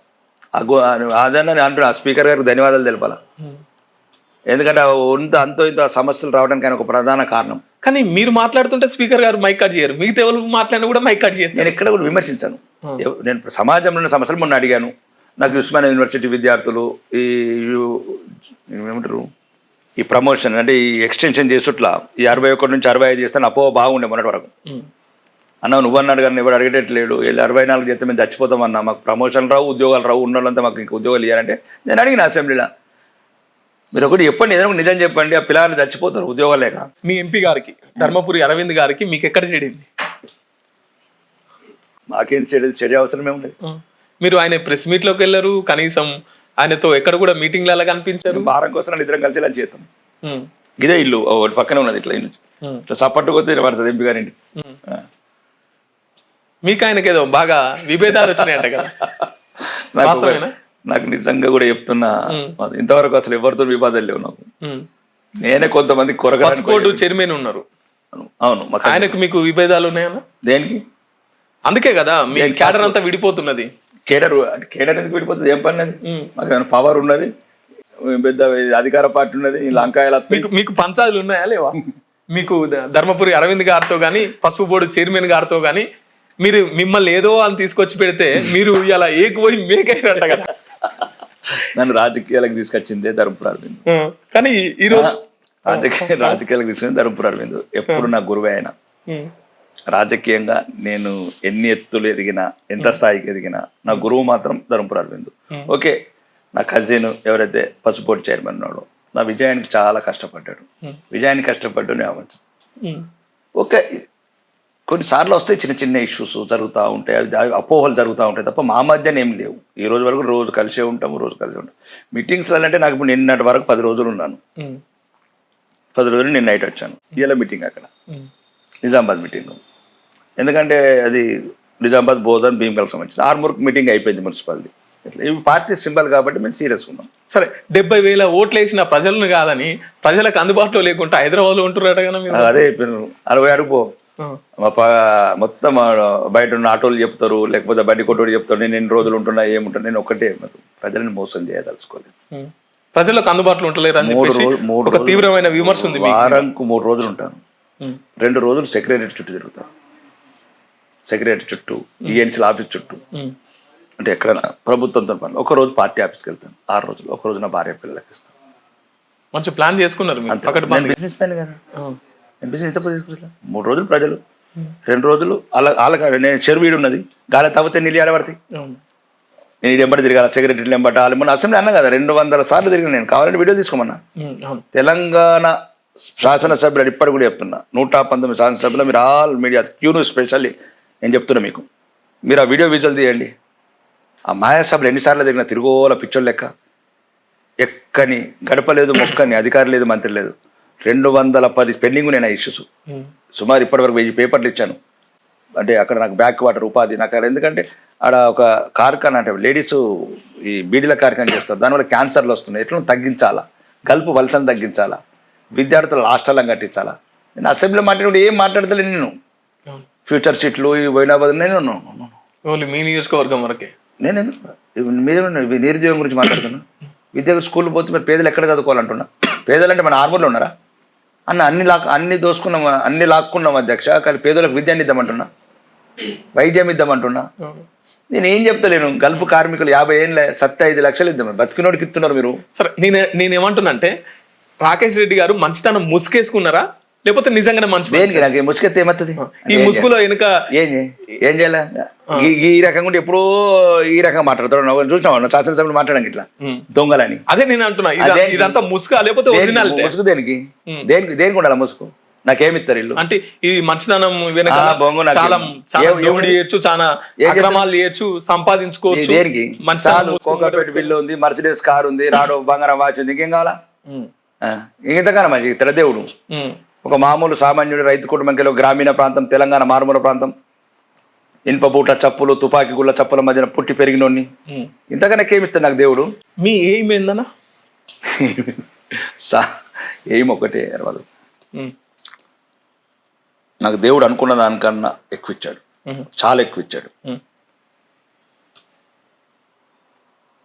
B: అదన్నా నేను అంటున్నా, స్పీకర్ గారికి ధన్యవాదాలు తెలపాల. ఎందుకంటే అంతో ఇంత సమస్యలు రావడానికి ఆయన ఒక ప్రధాన కారణం.
A: కానీ మీరు మాట్లాడుతుంటే స్పీకర్ గారు మైక్ కట్ చేయరు, మిగతా ఎవరు మాట్లాడినా కూడా మైక్ కట్ చేయరు.
B: నేను ఎక్కడ కూడా విమర్శించాను. నేను సమాజంలో ఉన్న సమస్యలు మొన్న అడిగాను. నాకు ఉస్మానియా యూనివర్సిటీ విద్యార్థులు ఏమంటారు ఈ ప్రమోషన్ అంటే ఈ ఎక్స్టెన్షన్ చేస్తుట్లా ఈ 61 నుంచి 65 చేస్తాను అపో బాగుండే మొన్నటి వరకు. అన్నా నువ్వు అన్నాడు కానీ ఎవరు అడిగేటట్లేడు, 24 చేస్తే మేము చచ్చిపోతామన్నా, మాకు ప్రమోషన్ రావు, ఉద్యోగాలు రావు, ఉన్న వాళ్ళంతా మాకు ఇంకా ఉద్యోగాలు ఇవ్వాలంటే నేను అడిగిన అసెంబ్లీలో, మీరు ఒకటి చెప్పండి, ఏదైనా నిజం చెప్పండి, ఆ పిల్లలు చచ్చిపోతారు ఉద్యోగాలు లేక.
A: మీ ఎంపీ గారికి ధర్మపురి అరవింద్ గారికి మీకు ఎక్కడ చెడింది?
B: మాకేం చెడే అవసరమే ఉండదు.
A: మీరు ఆయన ప్రెస్ మీట్లోకి వెళ్ళారు, కనీసం ఆయనతో ఎక్కడ కూడా మీటింగ్లలో కనిపించారు.
B: వారం కోసం నన్ను ఇద్దరం కలిసి లంచ్ చేస్తాం. ఇదే ఇల్లు పక్కనే ఉన్నది, ఇట్లా ఇట్లా సపట్టు కొద్ది పడుతుంది ఎంపీ గారింటి.
A: మీకు ఆయనకి ఏదో బాగా విభేదాలు వచ్చినాయంట కదా?
B: నాకు నిజంగా కూడా చెప్తున్నా, ఇంతవరకు అసలు ఎవరితో వివాదాలు లేవు నాకు. నేనే కొంతమంది
A: కొరగాడు చైర్మన్ ఉన్నారు.
B: అవును,
A: ఆయనకు మీకు విభేదాలు ఉన్నాయన్నా?
B: దేనికి?
A: అందుకే కదా మీ కేడర్ అంతా విడిపోతున్నది.
B: కేడర్ ఎందుకు విడిపోతుంది? ఏం పని? మాకు ఏమైనా పవర్ ఉన్నది, పెద్ద అధికార పార్టీ ఉన్నది, లంకాయలు.
A: మీకు పంచాయతీలు ఉన్నాయా లేవా? మీకు ధర్మపురి అరవింద్ గారితో గానీ పసుపు బోర్డు చైర్మన్ గారితో గానీ మీరు మిమ్మల్ని ఏదో అని తీసుకొచ్చి పెడితే మీరు ఇలా ఏకపోయి మేకైనట్ట కదా.
B: నన్ను రాజకీయాలకు తీసుకొచ్చిందే ధర్మపురి అరవింద్.
A: కానీ
B: రాజకీయాలకు తీసుకుని ధర్మపురి అరవింద్ ఎప్పుడు నా గురువే ఆయన. రాజకీయంగా నేను ఎన్ని ఎత్తులు ఎదిగినా, ఎంత స్థాయికి ఎదిగినా నా గురువు మాత్రం ధర్మపురి అరవింద్. ఓకే, నా కజిన్ ఎవరైతే పసుపోటు చైర్మన్ ఉన్నాడో నా విజయానికి చాలా కష్టపడ్డాడు. విజయానికి కష్టపడ్డానే అవ్వచ్చు. ఓకే, కొన్నిసార్లు వస్తాయి చిన్న చిన్న ఇష్యూస్ జరుగుతూ ఉంటాయి, అవి అపోహలు జరుగుతూ ఉంటాయి తప్ప మా మధ్యన ఏం లేవు. ఈ రోజు వరకు రోజు కలిసే ఉంటాం. మీటింగ్స్లో అంటే నాకు ఇప్పుడు నిన్నటి వరకు 10 రోజులు ఉన్నాను. 10 రోజులు నేను నైట్ వచ్చాను. ఇలా మీటింగ్ అక్కడ నిజామాబాద్ మీటింగ్, ఎందుకంటే అది నిజామాబాద్ బోధన్ భీమకల్కి సంబంధించింది. ఆర్మూర్కి మీటింగ్ అయిపోయింది మున్సిపాలిటీ. ఇట్లా ఇవి పార్టీ సింబల్ కాబట్టి మేము సీరియస్గా ఉన్నాం.
A: సరే, 70,000 ఓట్లు వేసిన ప్రజలను కాదని ప్రజలకు అందుబాటులో లేకుండా హైదరాబాద్లో ఉంటున్నారట కదా మీరు.
B: అదే 60 అడుగు మొత్తం బయట ఉన్న ఆటోలు చెప్తారు, లేకపోతే బండి కొట్టోడు చెప్తారు నేను ఎన్ని రోజులు ఉంటున్నా ఏముంటున్నా. నేను ఒక్కటే ప్రజలను మోసం చేయదలుచుకోలేదు.
A: ప్రజలకు అందుబాటులో ఉంటలేరు అని చెప్పేసి ఒక తీవ్రమైన విమర్శ ఉంది.
B: వారానికి 3 రోజులు ఉంటాను. 2 రోజులు సెక్రటరీ చుట్టూ తిరుగుతాను. సెక్రటరీ చుట్టూ, ఈఎన్సీల ఆఫీస్ చుట్టూ, అంటే ఎక్కడైనా ప్రభుత్వంతో పని. ఒక రోజు పార్టీ ఆఫీస్కి వెళ్తాను 6 రోజులు. ఒక రోజు నా భార్య పిల్లలకి ఇస్తాను.
A: మంచి ప్లాన్ చేసుకున్నారు.
B: బిజినెస్ మ్యాన్ కదా, నేను బిజినెస్ ఎంత తీసుకుంటా. 3 రోజులు ప్రజలు, 2 రోజులు వాళ్ళ నేను చెరువు ఉన్నది గాలి తవ్వితే నీళ్ళు ఆడబడతాయి. నేను ఇది ఎంబడి తిరగాలి, సెక్రటరీలు ఎంబట వాళ్ళు. మొన్న అసెంబ్లీ అన్నా కదా 200 సార్లు తిరిగిన. నేను కావాలంటే వీడియో తీసుకోమన్నా. తెలంగాణ శాసనసభ్యులు ఇప్పటికి కూడా చెప్తున్నా, 119 శాసనసభ్యులు మీరు ఆల్ మీడియా క్యూను స్పెషల్లీ నేను చెప్తున్నా మీకు, మీరు ఆ వీడియో విజువల్ తీయండి. ఆ మాయాసభలు ఎన్నిసార్లు తిరిగిన తిరుగోల పిచ్చోళ్ళు లెక్క. ఎక్కని గడప లేదు, మొక్కని అధికారి లేదు, మంత్రి లేదు. 210 పెండింగ్ నేను ఇష్యూస్. సుమారు ఇప్పటివరకు 1000 పేపర్లు ఇచ్చాను. అంటే అక్కడ నాకు బ్యాక్ వాటర్ ఉపాధి నాకు అక్కడ, ఎందుకంటే ఆడ ఒక కార్ఖానా అంటే లేడీస్ ఈ బీడీల కార్ఖానా చేస్తారు. దానివల్ల క్యాన్సర్లు వస్తున్నాయి. ఎట్లా తగ్గించాలా, గల్పు వలసను తగ్గించాలా, విద్యార్థులు హాస్టల్లను కట్టించాలా. నేను అసెంబ్లీలో మాట్లాడినప్పుడు ఏం మాట్లాడతలే. నేను ఫ్యూచర్ సీట్లు పోయినాబాద్ నేను
A: మీ నియోజకవర్గం వరకే.
B: నేను మీరు నిరుద్యోగం గురించి మాట్లాడుతున్నా. విద్యార్థులు స్కూల్ పోతే మరి పేదలు ఎక్కడ చదువుకోవాలంటున్నా. పేదలు అంటే మన ఆర్మూర్లో ఉన్నారా అన్న? అన్ని దోసుకున్నాం, అన్ని లాక్కున్నాం అధ్యక్ష. కానీ పేదలకు విద్యాన్ని ఇద్దామంటున్నా, వైద్యం ఇద్దామంటున్నా. నేను ఏం చెప్తలేను. గల్పు కార్మికులు 50 ఏళ్ళ 75 లక్షలు ఇద్దాం, బతికినోడికి ఇస్తున్నారు మీరు.
A: సరే, నేనేమంటున్నా అంటే రాకేష్ రెడ్డి గారు మంచితనం ముసుకేసుకున్నారా లేకపోతే నిజంగానే మంచి?
B: నాకు ముసుకెత్తే ఏమవుతుంది?
A: ఈ ముసుగులో వెనుక
B: ఏం చేయాలి? ఈ రకంగా ఉంటే ఎప్పుడో ఈ రకంగా మాట్లాడతాడు. చూసినావు శాసనసభ్యులు మాట్లాడానికి ఇట్లా దొంగలని.
A: అదే నేను అంటున్నా, ఇదంతా ముసుగా లేకపోతే
B: ముసుగు దేనికి? దేనికి ఉండాలి ముసుగు? నాకేమిస్తారు ఇల్లు
A: అంటే ఈ మంచితనం వెనక చాలా చేయొచ్చు, చాలా అక్రమాలు చేయొచ్చు, సంపాదించుకోవచ్చు.
B: దేనికి? కోకాపేట బిల్లు ఉంది, మర్సిడెస్ కార్ ఉంది, రాడో బంగారం వాచ్ ఉంది, ఇంకేం కావాలా? ఇంతకన్నా మంచి తెరదేవుడు. ఒక మామూలు సామాన్యుడు రైతు కుటుంబంలో గ్రామీణ ప్రాంతం, తెలంగాణ మారుమూల ప్రాంతం, ఇనుప బూట్ల చప్పులు, తుపాకీ గుళ్ళ చప్పుల మధ్యన పుట్టి పెరిగినోడిని. ఇంతకన్నా ఏమిస్తాడు నాకు దేవుడు?
A: మీ ఎయిమ్ ఏందన్నా?
B: ఎయిమ్ ఒకటే వాళ్ళు. నాకు దేవుడు అనుకున్న దానికన్నా ఎక్కువ ఇచ్చాడు, చాలా ఎక్కువ ఇచ్చాడు.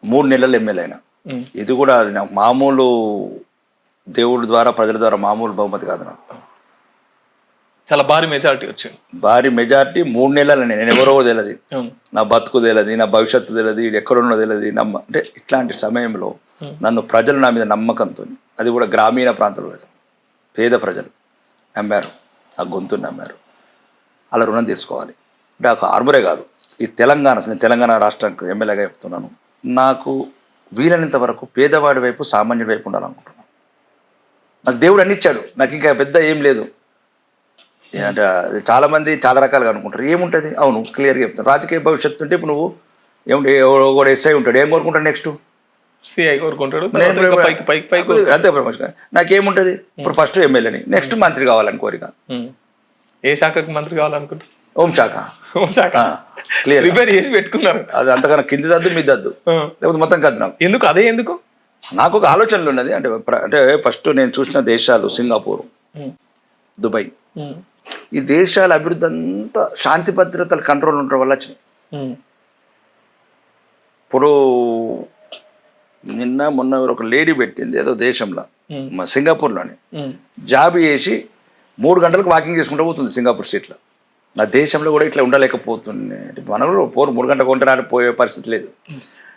B: 3 నెలలు ఎమ్మెల్యే అయినా. ఇది కూడా అది నాకు మామూలు దేవుడి ద్వారా, ప్రజల ద్వారా మామూలు బహుమతి కాదు. నాకు
A: చాలా భారీ మెజారిటీ వచ్చింది.
B: భారీ మెజారిటీ 3 నెలలు. నేను ఎవరో తెలియదు, నా బతుకు తెలియదు, నా భవిష్యత్తు తెలియదు, ఇది ఎక్కడున్నో తెలియదు. అంటే ఇట్లాంటి సమయంలో నన్ను ప్రజలు నా మీద నమ్మకంతో, అది కూడా గ్రామీణ ప్రాంతాల ప్రజలు, పేద ప్రజలు నమ్మారు, ఆ గొంతుని నమ్మారు. అలా రుణం తీసుకోవాలి. అంటే ఒక ఆర్మరే కాదు, ఈ నేను తెలంగాణ రాష్ట్రానికి ఎమ్మెల్యేగా చెప్తున్నాను. నాకు వీలైనంత వరకు పేదవాడి వైపు, సామాన్యుడి వైపు ఉండాలనుకుంటున్నాను. నాకు దేవుడు అన్ని ఇచ్చాడు, నాకు ఇంకా పెద్ద ఏం లేదు. అంటే చాలామంది చాలా రకాలుగా అనుకుంటారు. ఏముంటుంది? అవును, క్లియర్గా చెప్తాను. రాజకీయ భవిష్యత్తు ఉంటే ఇప్పుడు నువ్వు ఏముంటే కూడా ఎస్ఐ ఉంటాడు, ఏం కోరుకుంటాడు? నెక్స్ట్
A: సిఐ కోరుకుంటాడు.
B: అంతే ప్రమోషన్. నాకేముంటుంది? ఇప్పుడు ఫస్ట్ ఎమ్మెల్యేని, నెక్స్ట్ మంత్రి కావాలని కోరిక.
A: ఏ శాఖకు మంత్రి కావాలనుకుంటారు?
B: హోంశాఖ. క్లియర్
A: రిపేర్ చేసి పెట్టుకున్నారు.
B: అది అంతకన్నా కింది దద్దు మీ దద్దు, లేకపోతే మొత్తం కాదు. నాకు
A: ఎందుకు అదే ఎందుకు
B: నాకు ఒక ఆలోచనలు ఉన్నది. అంటే ఫస్ట్ నేను చూసిన దేశాలు సింగపూర్, దుబాయ్. ఈ దేశాల అభివృద్ధి అంతా శాంతి భద్రతల కంట్రోల్ ఉండడం వల్ల వచ్చినాయి. ఇప్పుడు మొన్న ఒక లేడీ పెట్టింది ఏదో దేశంలో, సింగపూర్లోనే జాబ్ చేసి 3 గంటలకు వాకింగ్ చేసుకుంటూ పోతుంది సింగపూర్ స్ట్రీట్లో. నా దేశంలో కూడా ఇట్లా ఉండలేకపోతుంది. మనం కూడా 3 గంటలకు ఒంటరి పోయే పరిస్థితి లేదు.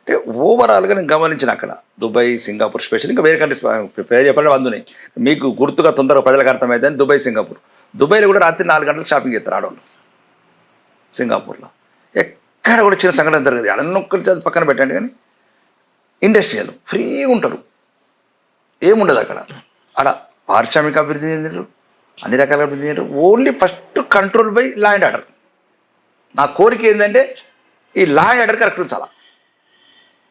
B: అంటే ఓవరాల్గా నేను గమనించిన అక్కడ దుబాయ్, సింగపూర్ స్పెషల్, ఇంకా వేరే కంట్రీస్ పేరు చెప్పాలంటే అందునే మీకు గుర్తుగా తొందరగా ప్రజలకు అర్థమైతే దుబాయ్, సింగపూర్. దుబాయ్లో కూడా రాత్రి 4 గంటలకు షాపింగ్ చేస్తారు ఆడవాళ్ళు. సింగపూర్లో ఎక్కడ కూడా చిన్న సంఘటన జరగదు. అన్నొక్కటి చదివి పక్కన పెట్టండి, కానీ ఇండస్ట్రియల్ ఫ్రీగా ఉంటారు, ఏముండదు అక్కడ. ఆడ పారిశ్రామిక అభివృద్ధి చెందారు, అన్ని రకాల అభివృద్ధి చెందారు. Only first control by law and order. నా కోరిక ఏంటంటే ఈ లా అండ్ ఆర్డర్ కరెక్ట్ ఉంచాలా.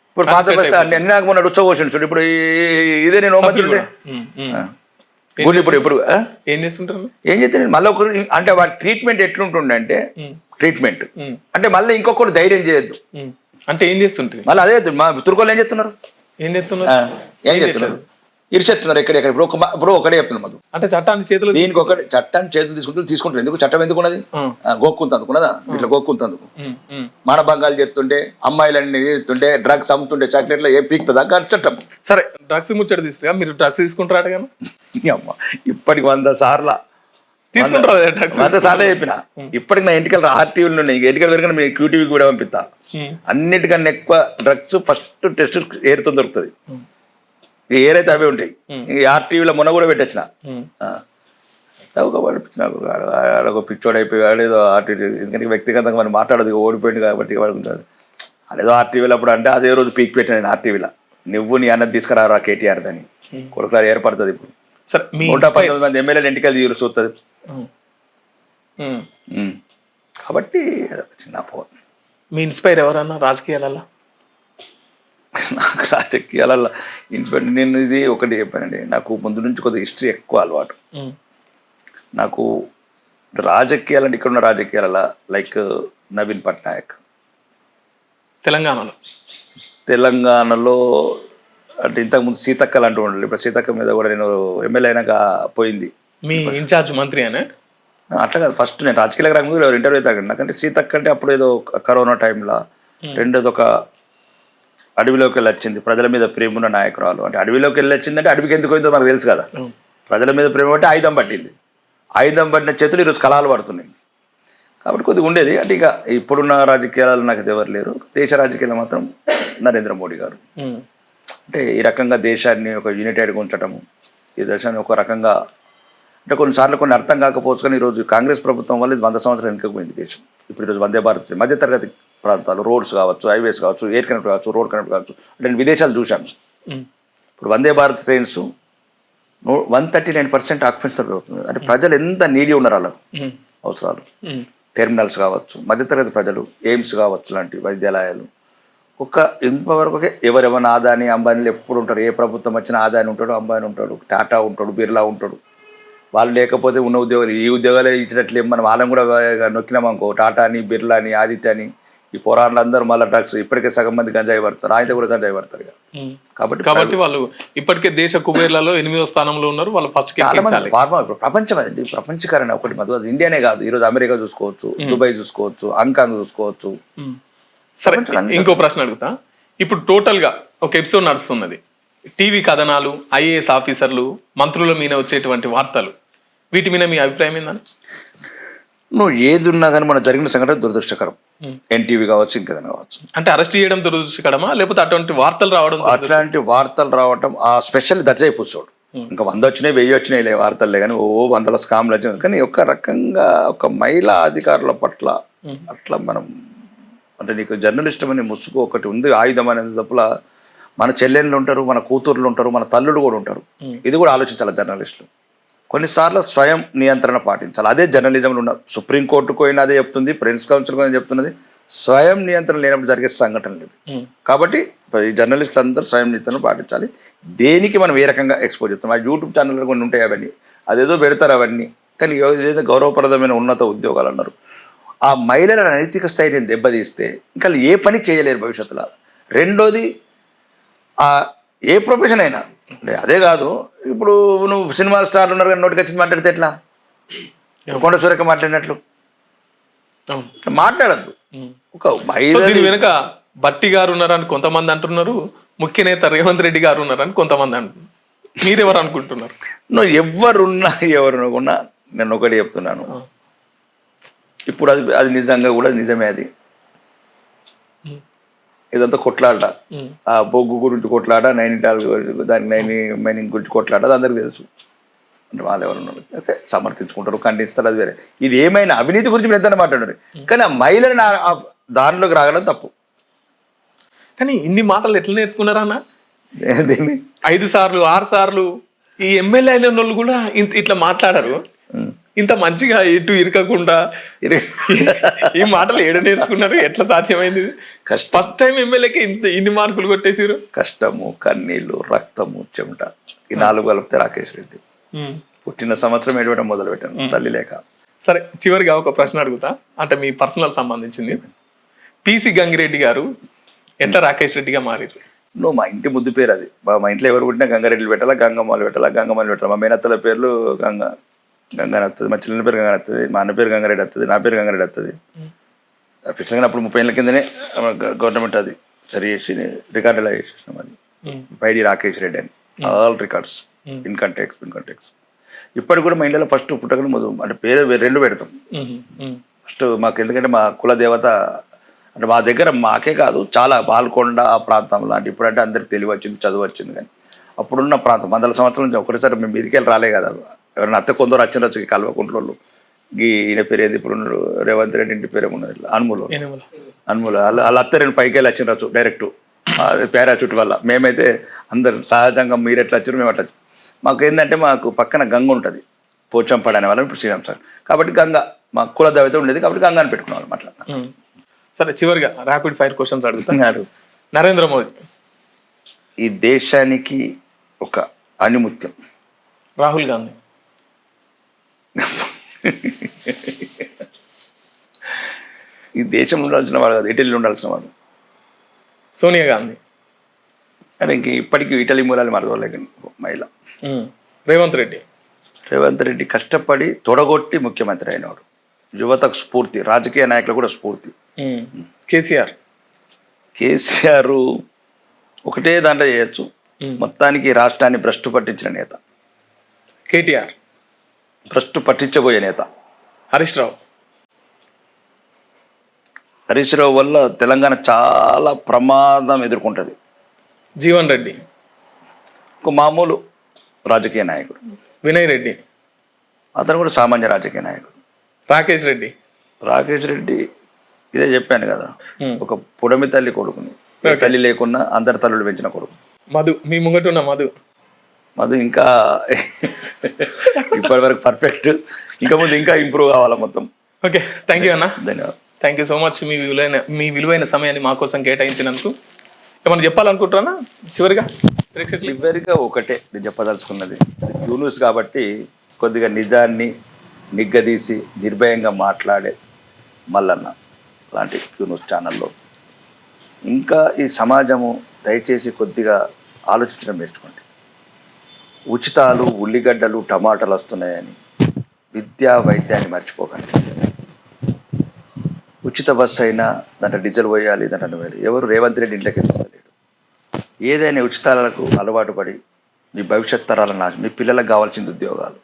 B: ఇప్పుడు పాత బస్తా అన్ని నాకు మొన్న ఉచ్చబోసిండు చూడు. ఇప్పుడు ఇదే నేను ఇప్పుడు
A: ఏం చేస్తుంటారు,
B: ఏం చేస్తాను మళ్ళీ ఒకరు అంటే వాడి ట్రీట్మెంట్ ఎట్లుంటుండే అంటే ట్రీట్మెంట్ అంటే మళ్ళీ ఇంకొకరు ధైర్యం చేయొద్దు
A: అంటే ఏం చేస్తుంటారు.
B: మళ్ళీ అదే మా తుర్కోళ్ళు ఏం చేస్తున్నారు,
A: ఏం చేస్తున్నారు
B: ఇరిచేస్తున్నారు ఎక్కడెక్కడ. ఇప్పుడు ఒకటే చెప్తున్నారు మధు,
A: అంటే చట్టాన్ని చేతులు
B: దీనికి ఒకటి చట్టాన్ని చేతులు తీసుకుంటారు. ఎందుకు చట్టం ఎందుకు ఉన్నది? గోక్కుంత అందుకున్నదా, ఇట్లా గోక్కుంత అందుకు మానభంగాలు చేస్తుంటే, అమ్మాయిలన్నీ చేస్తుంటే, డ్రగ్స్ అమ్ముతుంటే చాక్లెట్లు ఏం పీక్తుందా చట్టం.
A: సరే డ్రగ్స్ ముచ్చట తీసుకురా, మీరు డ్రగ్స్ తీసుకుంటారా కానీ
B: అమ్మ ఇప్పటికి 100 సార్లు
A: తీసుకుంటారా డ్రగ్స్?
B: 100 సార్లు చెప్పిన. ఇప్పటికి నా ఇంటికి ఆర్టీవీలు ఉన్నాయి, ఇంటికి వెళ్ళి మీరు క్యూటీవీకి కూడా పంపిస్తా. అన్నిటికన్నా ఎక్కువ డ్రగ్స్ ఫస్ట్ టెస్ట్ ఏరుతో దొరుకుతుంది. ఏరైతే అవే ఉంటాయి. ఈ ఆర్టీవీలో మొన్న కూడా పెట్టొచ్చిన ఒక పిచ్చోడు అయిపోయి ఏదో ఆర్టీవీ, ఎందుకంటే వ్యక్తిగతంగా మనం మాట్లాడదు, ఓడిపోయింది కాబట్టి వాడుకుంటుంది. అదేదో ఆర్టీవీలో అప్పుడు అంటే అదే రోజు పీక్ పెట్టాను నేను ఆర్టీవీలో, నువ్వు నీ అన్నది తీసుకురారా కేటీఆర్ అని. కొడుకులారు ఏర్పడుతుంది. ఇప్పుడు 119 మంది ఎమ్మెల్యేలు ఇంటికి తీరు చూస్తుంది. కాబట్టి అదొక చిన్న పోన్.
A: మీ ఇన్స్పైర్ ఎవరన్నా రాజకీయాలలో?
B: నాకు రాజకీయాలలో ఇన్స్పైర్ నేను ఇది ఒకటి చెప్పానండి, నాకు ముందు నుంచి కొద్దిగా హిస్టరీ ఎక్కువ అలవాటు. నాకు రాజకీయాలంటే ఇక్కడ ఉన్న రాజకీయాలలో లైక్ నవీన్ పట్నాయక్ తెలంగాణలో అంటే ఇంతకుముందు సీతక్క లాంటి ఉండాలి. ఇప్పుడు సీతక్క మీద కూడా నేను ఎమ్మెల్యే అయినాక పోయింది.
A: మీ ఇన్ఛార్జ్ మంత్రి అనే
B: అట్లా కాదు, ఫస్ట్ నేను రాజకీయాలకు రాకముందు ఇంటర్వ్యూ తాగండి. నాకంటే సీతక్క అంటే అప్పుడు ఏదో కరోనా టైంలో, రెండోది ఒక అడవిలోకి వెళ్ళి వచ్చింది, ప్రజల మీద ప్రేమ ఉన్న నాయకురాలు. అంటే అడవిలోకి వెళ్ళి వచ్చిందంటే అడవికి ఎందుకు పోయిందో మనకు తెలుసు కదా. ప్రజల మీద ప్రేమ అంటే ఆయుధం పట్టింది, ఆయుధం పట్టిన చేతులు ఈరోజు కళాలు పడుతున్నాయి. కాబట్టి కొద్దిగా ఉండేది. అంటే ఇక ఇప్పుడున్న రాజకీయాలు నాకు ఎవరు లేరు. దేశ రాజకీయాలు మాత్రం నరేంద్ర మోడీ గారు. అంటే ఈ రకంగా దేశాన్ని ఒక యూనిటెడ్గా ఉంచటము, ఈ దేశాన్ని ఒక రకంగా అంటే కొన్నిసార్లు కొన్ని అర్థం కాకపోవచ్చు, కానీ ఈరోజు కాంగ్రెస్ ప్రభుత్వం వల్ల ఇది 100 సంవత్సరాలు వెనుకపోయింది దేశం. ఇప్పుడు ఈరోజు వందే భారత్ మధ్యతరగతి ప్రాంతాలు, రోడ్స్ కావచ్చు, హైవేస్ కావచ్చు, ఎయిర్ కనెక్ట్ కావచ్చు, రోడ్ కనెక్ట్ కావచ్చు, అంటే నేను విదేశాలు చూశాను. ఇప్పుడు వందే భారత్ ట్రైన్స్ 139% ఆక్యుపెన్సీ అవుతుంది. అంటే ప్రజలు ఎంత నీడీ ఉన్నారు వాళ్ళకు అవసరాలు. టెర్మినల్స్ కావచ్చు, మధ్యతరగతి ప్రజలు, ఎయిమ్స్ కావచ్చు లాంటి వైద్యాలయాలు. ఇంతవరకు ఎవరెవరైనా ఆదాని అంబానీలు ఎప్పుడు ఉంటారు. ఏ ప్రభుత్వం వచ్చినా ఆదాని ఉంటాడు, అంబానీ ఉంటాడు, టాటా ఉంటాడు, బిర్లా ఉంటాడు. వాళ్ళు లేకపోతే ఉన్న ఉద్యోగాలు, ఈ ఉద్యోగాలే ఇచ్చినట్లే మనం వాళ్ళని కూడా నొక్కినామనుకో, టాటాని, బిర్లాని, ఆదిత్యని, ఈ పోరాళ్ళు అందరూ మళ్ళీ డ్రగ్స్. ఇప్పటికే సగం మంది గంజాయి పడతారు, ఆయన కూడా గంజాయి పడతారు.
A: కాబట్టి వాళ్ళు ఇప్పటికే దేశ కుబేర్లలో 8వ స్థానంలో ఉన్నారు. వాళ్ళు ఫస్ట్
B: ఫార్మా ఇప్పుడు ప్రపంచం అది ప్రపంచకరణ ఒకటి మధు. అది ఇండియానే కాదు, ఈరోజు అమెరికా చూసుకోవచ్చు, దుబాయ్ చూసుకోవచ్చు, హాంకాంగ్ చూసుకోవచ్చు.
A: సరే ఇంకో ప్రశ్న అడుగుతా. ఇప్పుడు టోటల్ గా ఒక ఎపిసోడ్ నడుస్తున్నది. టీవీ కథనాలు, ఐఏఎస్ ఆఫీసర్లు, మంత్రుల మీద వచ్చేటువంటి వార్తలు, వీటి మీద మీ అభిప్రాయం ఏందని?
B: నువ్వు ఏది ఉన్నా కానీ మన జరిగిన సంఘటన దురదృష్టకరం. ఎన్టీవీ కావచ్చు, ఇంకేదైనా కావచ్చు.
A: అంటే అరెస్ట్ చేయడం దురదృష్టకరమా, లేకపోతే అటువంటి వార్తలు రావడం?
B: అట్లాంటి వార్తలు రావటం ఆ స్పెషల్ దర్జైపోతాడు. ఇంకా 100 వచ్చినాయి, 1000 వచ్చినాయి వార్తలే, కానీ 100 స్కామ్లు వచ్చినాయి. కానీ ఒక రకంగా ఒక మహిళా అధికారుల పట్ల అట్లా మనం అంటే నీకు జర్నలిస్ట్ అనే ముసుగు ఒకటి ఉంది, ఆయుధం అనేది తప్పుల. మన చెల్లెళ్ళు ఉంటారు, మన కూతుర్లు ఉంటారు, మన తల్లులు కూడా ఉంటారు. ఇది కూడా ఆలోచించాలి జర్నలిస్టులు. కొన్నిసార్లు స్వయం నియంత్రణ పాటించాలి. అదే జర్నలిజంలో ఉన్న సుప్రీంకోర్టుకు అయినా అదే చెప్తుంది, ప్రెస్ కౌన్సిల్ కూడా చెప్తున్నది. స్వయం నియంత్రణ లేనప్పుడు జరిగే సంఘటనలు. కాబట్టి ఈ జర్నలిస్టులు అందరూ స్వయం నియంత్రణ పాటించాలి. దేనికి మనం ఏ రకంగా ఎక్స్పోజ్ చేస్తాం. ఆ యూట్యూబ్ ఛానల్ కొన్ని ఉంటాయి, అవన్నీ అదేదో పెడతారు అవన్నీ. కానీ ఏదైతే గౌరవప్రదమైన ఉన్నత ఉద్యోగాలు అన్నారు, ఆ మహిళల నైతిక స్థైర్యం దెబ్బతీస్తే ఇంకా ఏ పని చేయలేరు భవిష్యత్తులో. రెండోది ఏ ప్రొఫెషన్ అయినా అదే కాదు. ఇప్పుడు నువ్వు సినిమా స్టార్లు ఉన్నారు కానీ నోటికి వచ్చింది మాట్లాడితే ఎట్లా? కొండ సురేఖ మాట్లాడినట్లు మాట్లాడద్దు. ఒక మహిళ
A: వెనుక బట్టి గారు ఉన్నారని కొంతమంది అంటున్నారు, ముఖ్య నేత రేవంత్ రెడ్డి గారు ఉన్నారని కొంతమంది అంటున్నారు. మీరెవరు అనుకుంటున్నారు?
B: నువ్వు ఎవరున్నా నేను ఒకటి చెప్తున్నాను. ఇప్పుడు అది నిజంగా కూడా నిజమే. అది ఇదంతా కొట్లాట, ఆ బొగ్గు గురించి కొట్లాట, నైనిటాల్ దాని మైనింగ్ గురించి కొట్లాట, అది అందరికి తెలుసు. అంటే వాళ్ళు ఎవరు ఉన్నారు ఓకే సమర్థించుకుంటారు, ఖండిస్తారు, అది వేరే. ఇది ఏమైనా అవినీతి గురించి మీరు ఎంత మాట్లాడారు, కానీ ఆ మహిళని దానిలోకి రాగడం తప్పు.
A: కానీ ఇన్ని మాటలు ఎట్లా నేర్చుకున్నారా అన్న?
B: దీన్ని
A: 5 సార్లు 6 సార్లు ఈ ఎమ్మెల్యే అయిన వాళ్ళు కూడా ఇట్లా మాట్లాడారు. ఇంత మంచిగా ఎటు ఇరకకుండా ఈ మాటలు ఏడ నేర్చుకున్నారు, ఎట్లా సాధ్యమైంది? ఫస్ట్ టైం ఎమ్మెల్యేకి ఇన్ని మార్కులు కొట్టేసారు.
B: కష్టము, కన్నీళ్ళు, రక్తము, చెమట, ఈ 4 కలిపితే రాకేష్ రెడ్డి. పుట్టిన సంవత్సరం ఏడవడం మొదలు పెట్టాను తల్లి లేక.
A: సరే, చివరిగా ఒక ప్రశ్న అడుగుతా, అంటే మీ పర్సనల్ సంబంధించింది. పిసి గంగిరెడ్డి గారు ఎట్లా రాకేష్ రెడ్డిగా మారారు?
B: నువ్వు మా ఇంటి ముద్దు పేరు అది. మా ఇంట్లో ఎవరు పుట్టినా గంగారెడ్డిలు పెట్టాలా, గంగమ్మలు పెట్టాలా, గంగమ్మలు పెట్టాలా. మా మేనత్తల పేర్లు గంగాని వస్తుంది, మా చెల్లెల పేరు గంగాని వస్తుంది, మా అన్న పేరు గంగారెడ్డి వస్తుంది, నా పేరు గంగారెడ్డి వస్తుంది. పిచ్చగా అప్పుడు 30 ఏళ్ళ కిందనే గవర్నమెంట్ అది సరి చేసి రికార్డులా చేసేసినాం. అది బైడి రాకేష్ రెడ్డి అని, ఆల్ రికార్డ్స్, ఇన్కమ్ ట్యాక్స్. ఇప్పటికి కూడా మా ఇంట్లో ఫస్ట్ పుట్టకనే మొదలు అంటే పేరు 2 పెడతాం ఫస్ట్ మాకు. ఎందుకంటే మా కుల దేవత అంటే మా దగ్గర మాకే కాదు, చాలా బాల్కొండ ఆ ప్రాంతం లాంటి. ఇప్పుడంటే అందరికి తెలివి వచ్చింది, చదువు వచ్చింది, కానీ అప్పుడున్న ప్రాంతం 100 సంవత్సరాల నుంచి ఒకటిసారి మేము మీదికెళ్ళి రాలే కదా. ఎవరైనా అత్త కొందరు వచ్చిన కల్వకుంట్లోళ్ళు ఈయన పేరు ఏది ఇప్పుడు రేవంత్ రెడ్డి ఇంటి పేరు ఉన్నది అనుములు వాళ్ళ అత్త 2 పైకి వెళ్ళి వచ్చిన డైరెక్ట్ పారాచూట్ వల్ల. మేమైతే అందరు సహజంగా మీరు ఎట్లా వచ్చారు మేము అట్లా వచ్చారు. మాకు ఏంటంటే మాకు పక్కన గంగ ఉంటుంది, పోచంపాడు అనే వాళ్ళని ఇప్పుడు శ్రీరామ్ సార్. కాబట్టి గంగ మా కుల దేవత ఉండేది, కాబట్టి గంగాని పెట్టుకునే వాళ్ళం అట్లా.
A: సరే, చివరిగా ర్యాపిడ్ ఫైర్ క్వశ్చన్స్ అడుగుతున్నాడు. నరేంద్ర మోదీ
B: ఈ దేశానికి ఒక ఆణిముత్యం.
A: రాహుల్ గాంధీ
B: ఈ దేశంలో ఉండాల్సిన వాడు కాదు, ఇటలీలో ఉండాల్సిన వాడు.
A: సోనియా గాంధీ
B: కానీ ఇంక ఇప్పటికీ ఇటలీ మూలాలు మరవలేక మహిళ.
A: రేవంత్ రెడ్డి
B: కష్టపడి తొడగొట్టి ముఖ్యమంత్రి అయినవాడు, యువతకు స్ఫూర్తి, రాజకీయ నాయకులు కూడా స్ఫూర్తి. కేసీఆర్ ఒకటే దాంట్లో చేయొచ్చు, మొత్తానికి రాష్ట్రాన్ని భ్రష్టు పట్టించిన నేత.
A: కేటీఆర్
B: భ్రష్టు పట్టించబోయే నేత.
A: హరీష్
B: రావు వల్ల తెలంగాణ చాలా ప్రమాదం ఎదుర్కొంటుంది.
A: జీవన్ రెడ్డి
B: ఒక మామూలు రాజకీయ నాయకుడు.
A: వినయ్ రెడ్డి
B: అతను కూడా సామాన్య రాజకీయ నాయకుడు.
A: రాకేష్
B: రెడ్డి ఇదే చెప్పాను కదా, ఒక పుడమి తల్లి కొడుకుని, తల్లి లేకున్నా అందరి తల్లులు పెంచిన కొడుకు.
A: మీ ముంగట ఉన్న
B: మధు ఇంకా ఇప్పటి వరకు పర్ఫెక్ట్, ఇంకా ముందు ఇంకా ఇంప్రూవ్ కావాలా మొత్తం.
A: ఓకే, థ్యాంక్ యూ అన్న.
B: ధన్యవాదాలు.
A: థ్యాంక్ యూ సో మచ్ మీ విలువైన సమయాన్ని మా కోసం కేటాయించినందుకు. ఏమన్నా చెప్పాలనుకుంటున్నా చివరిగా?
B: ఒకటే నేను చెప్పదలుచుకున్నది, యూనిస్ కాబట్టి కొద్దిగా నిజాన్ని నిగ్గదీసి నిర్భయంగా మాట్లాడే మల్లన్న లాంటి యూనిస్ ఛానల్లో ఇంకా ఈ సమాజము దయచేసి కొద్దిగా ఆలోచించడం నేర్చుకోండి. ఉచితాలు, ఉల్లిగడ్డలు, టమాటాలు వస్తున్నాయని విద్యా వైద్యాన్ని మర్చిపోకండి. ఉచిత బస్సు అయినా దాంట్లో డీజిల్ పోయాలి, దాంట్లో వేయాలి. ఎవరు రేవంత్ రెడ్డి ఇంట్లోకి వెళ్ళలేడు. ఏదైనా ఉచితాలకు అలవాటు పడి మీ భవిష్యత్ తరాలను మీ పిల్లలకు కావాల్సిన ఉద్యోగాలు,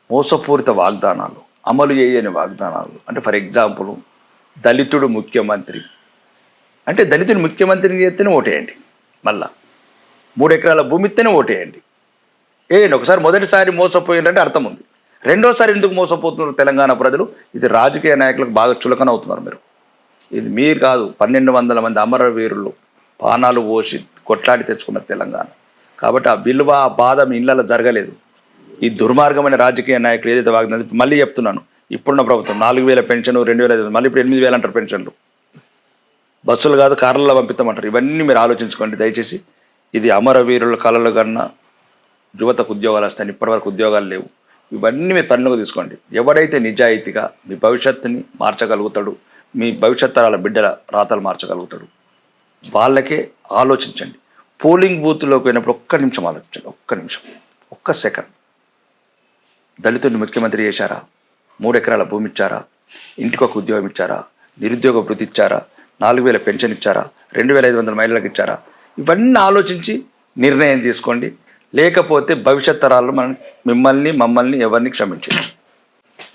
B: మోసపూరిత వాగ్దానాలు, అమలు చేయని వాగ్దానాలు. అంటే ఫర్ ఎగ్జాంపుల్ దళితుడు ముఖ్యమంత్రి అంటే దళితుడు ముఖ్యమంత్రిని చేస్తేనే ఓటేయండి, మళ్ళా 3 ఎకరాల భూమి ఇస్తేనే ఓటేయండి. ఒకసారి మొదటిసారి మోసపోయిందంటే అర్థం ఉంది. రెండోసారి ఎందుకు మోసపోతున్నారు తెలంగాణ ప్రజలు? ఇది రాజకీయ నాయకులకు బాగా చులకన అవుతున్నారు మీరు. ఇది మీరు కాదు, 1200 మంది అమరవీరులు పానాలు పోసి కొట్లాడి తెచ్చుకున్న తెలంగాణ. కాబట్టి ఆ విలువ, ఆ బాధ మీ ఇళ్లలో జరగలేదు. ఈ దుర్మార్గమైన రాజకీయ నాయకులు ఏదైతే వాగ్దానం, మళ్ళీ చెప్తున్నాను, ఇప్పుడున్న ప్రభుత్వం 4000 పెన్షన్, 2005, మళ్ళీ ఇప్పుడు 8000 అంటారు పెన్షన్లు. బస్సులు కాదు కార్లలో పంపిస్తామంటారు. ఇవన్నీ మీరు ఆలోచించుకోండి దయచేసి. ఇది అమరవీరుల కళలు కన్నా యువతకు ఉద్యోగాలు వస్తాయని, ఇప్పటివరకు ఉద్యోగాలు లేవు. ఇవన్నీ మీరు పరిణలోకి తీసుకోండి. ఎవరైతే నిజాయితీగా మీ భవిష్యత్తుని మార్చగలుగుతాడు, మీ భవిష్యత్ తరాల బిడ్డల రాతలు మార్చగలుగుతాడు, వాళ్ళకే ఆలోచించండి. పోలింగ్ బూత్లోకి పోయినప్పుడు ఒక్క నిమిషం ఆలోచించండి, ఒక్క సెకండ్. దళితుడిని ముఖ్యమంత్రి చేశారా? 3 ఎకరాల భూమి ఇచ్చారా? ఇంటికి ఒక ఉద్యోగం ఇచ్చారా? నిరుద్యోగ వృత్తి ఇచ్చారా? 4000 పెన్షన్ ఇచ్చారా? 2500 మహిళలకు ఇచ్చారా? ఇవన్నీ ఆలోచించి నిర్ణయం తీసుకోండి. లేకపోతే భవిష్యత్ తరాలు మమ్మల్ని ఎవరిని క్షమించండి.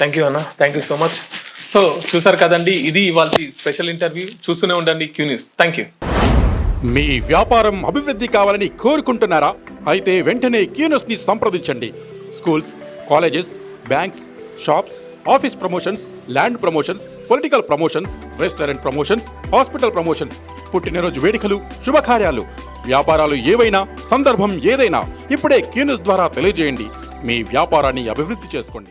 A: థ్యాంక్ యూ అన్న, thank you so much. So చూసారు కదండి, ఇది ఇవాళ స్పెషల్ ఇంటర్వ్యూ. చూస్తూనే ఉండండి క్యూ న్యూస్. Thank you.
D: మీ వ్యాపారం అభివృద్ధి కావాలని కోరుకుంటున్నారా? అయితే వెంటనే క్యూనస్ని సంప్రదించండి. Schools, colleges, banks, shops, office promotions, land promotions, political promotions, restaurant promotions, hospital promotions, పుట్టినరోజు వేడుకలు, శుభకార్యాలు, వ్యాపారాలు ఏవైనా, సందర్భం ఏదైనా ఇప్పుడే క్యూనస్ ద్వారా తెలియజేయండి. మీ వ్యాపారాన్ని అభివృద్ధి చేసుకోండి.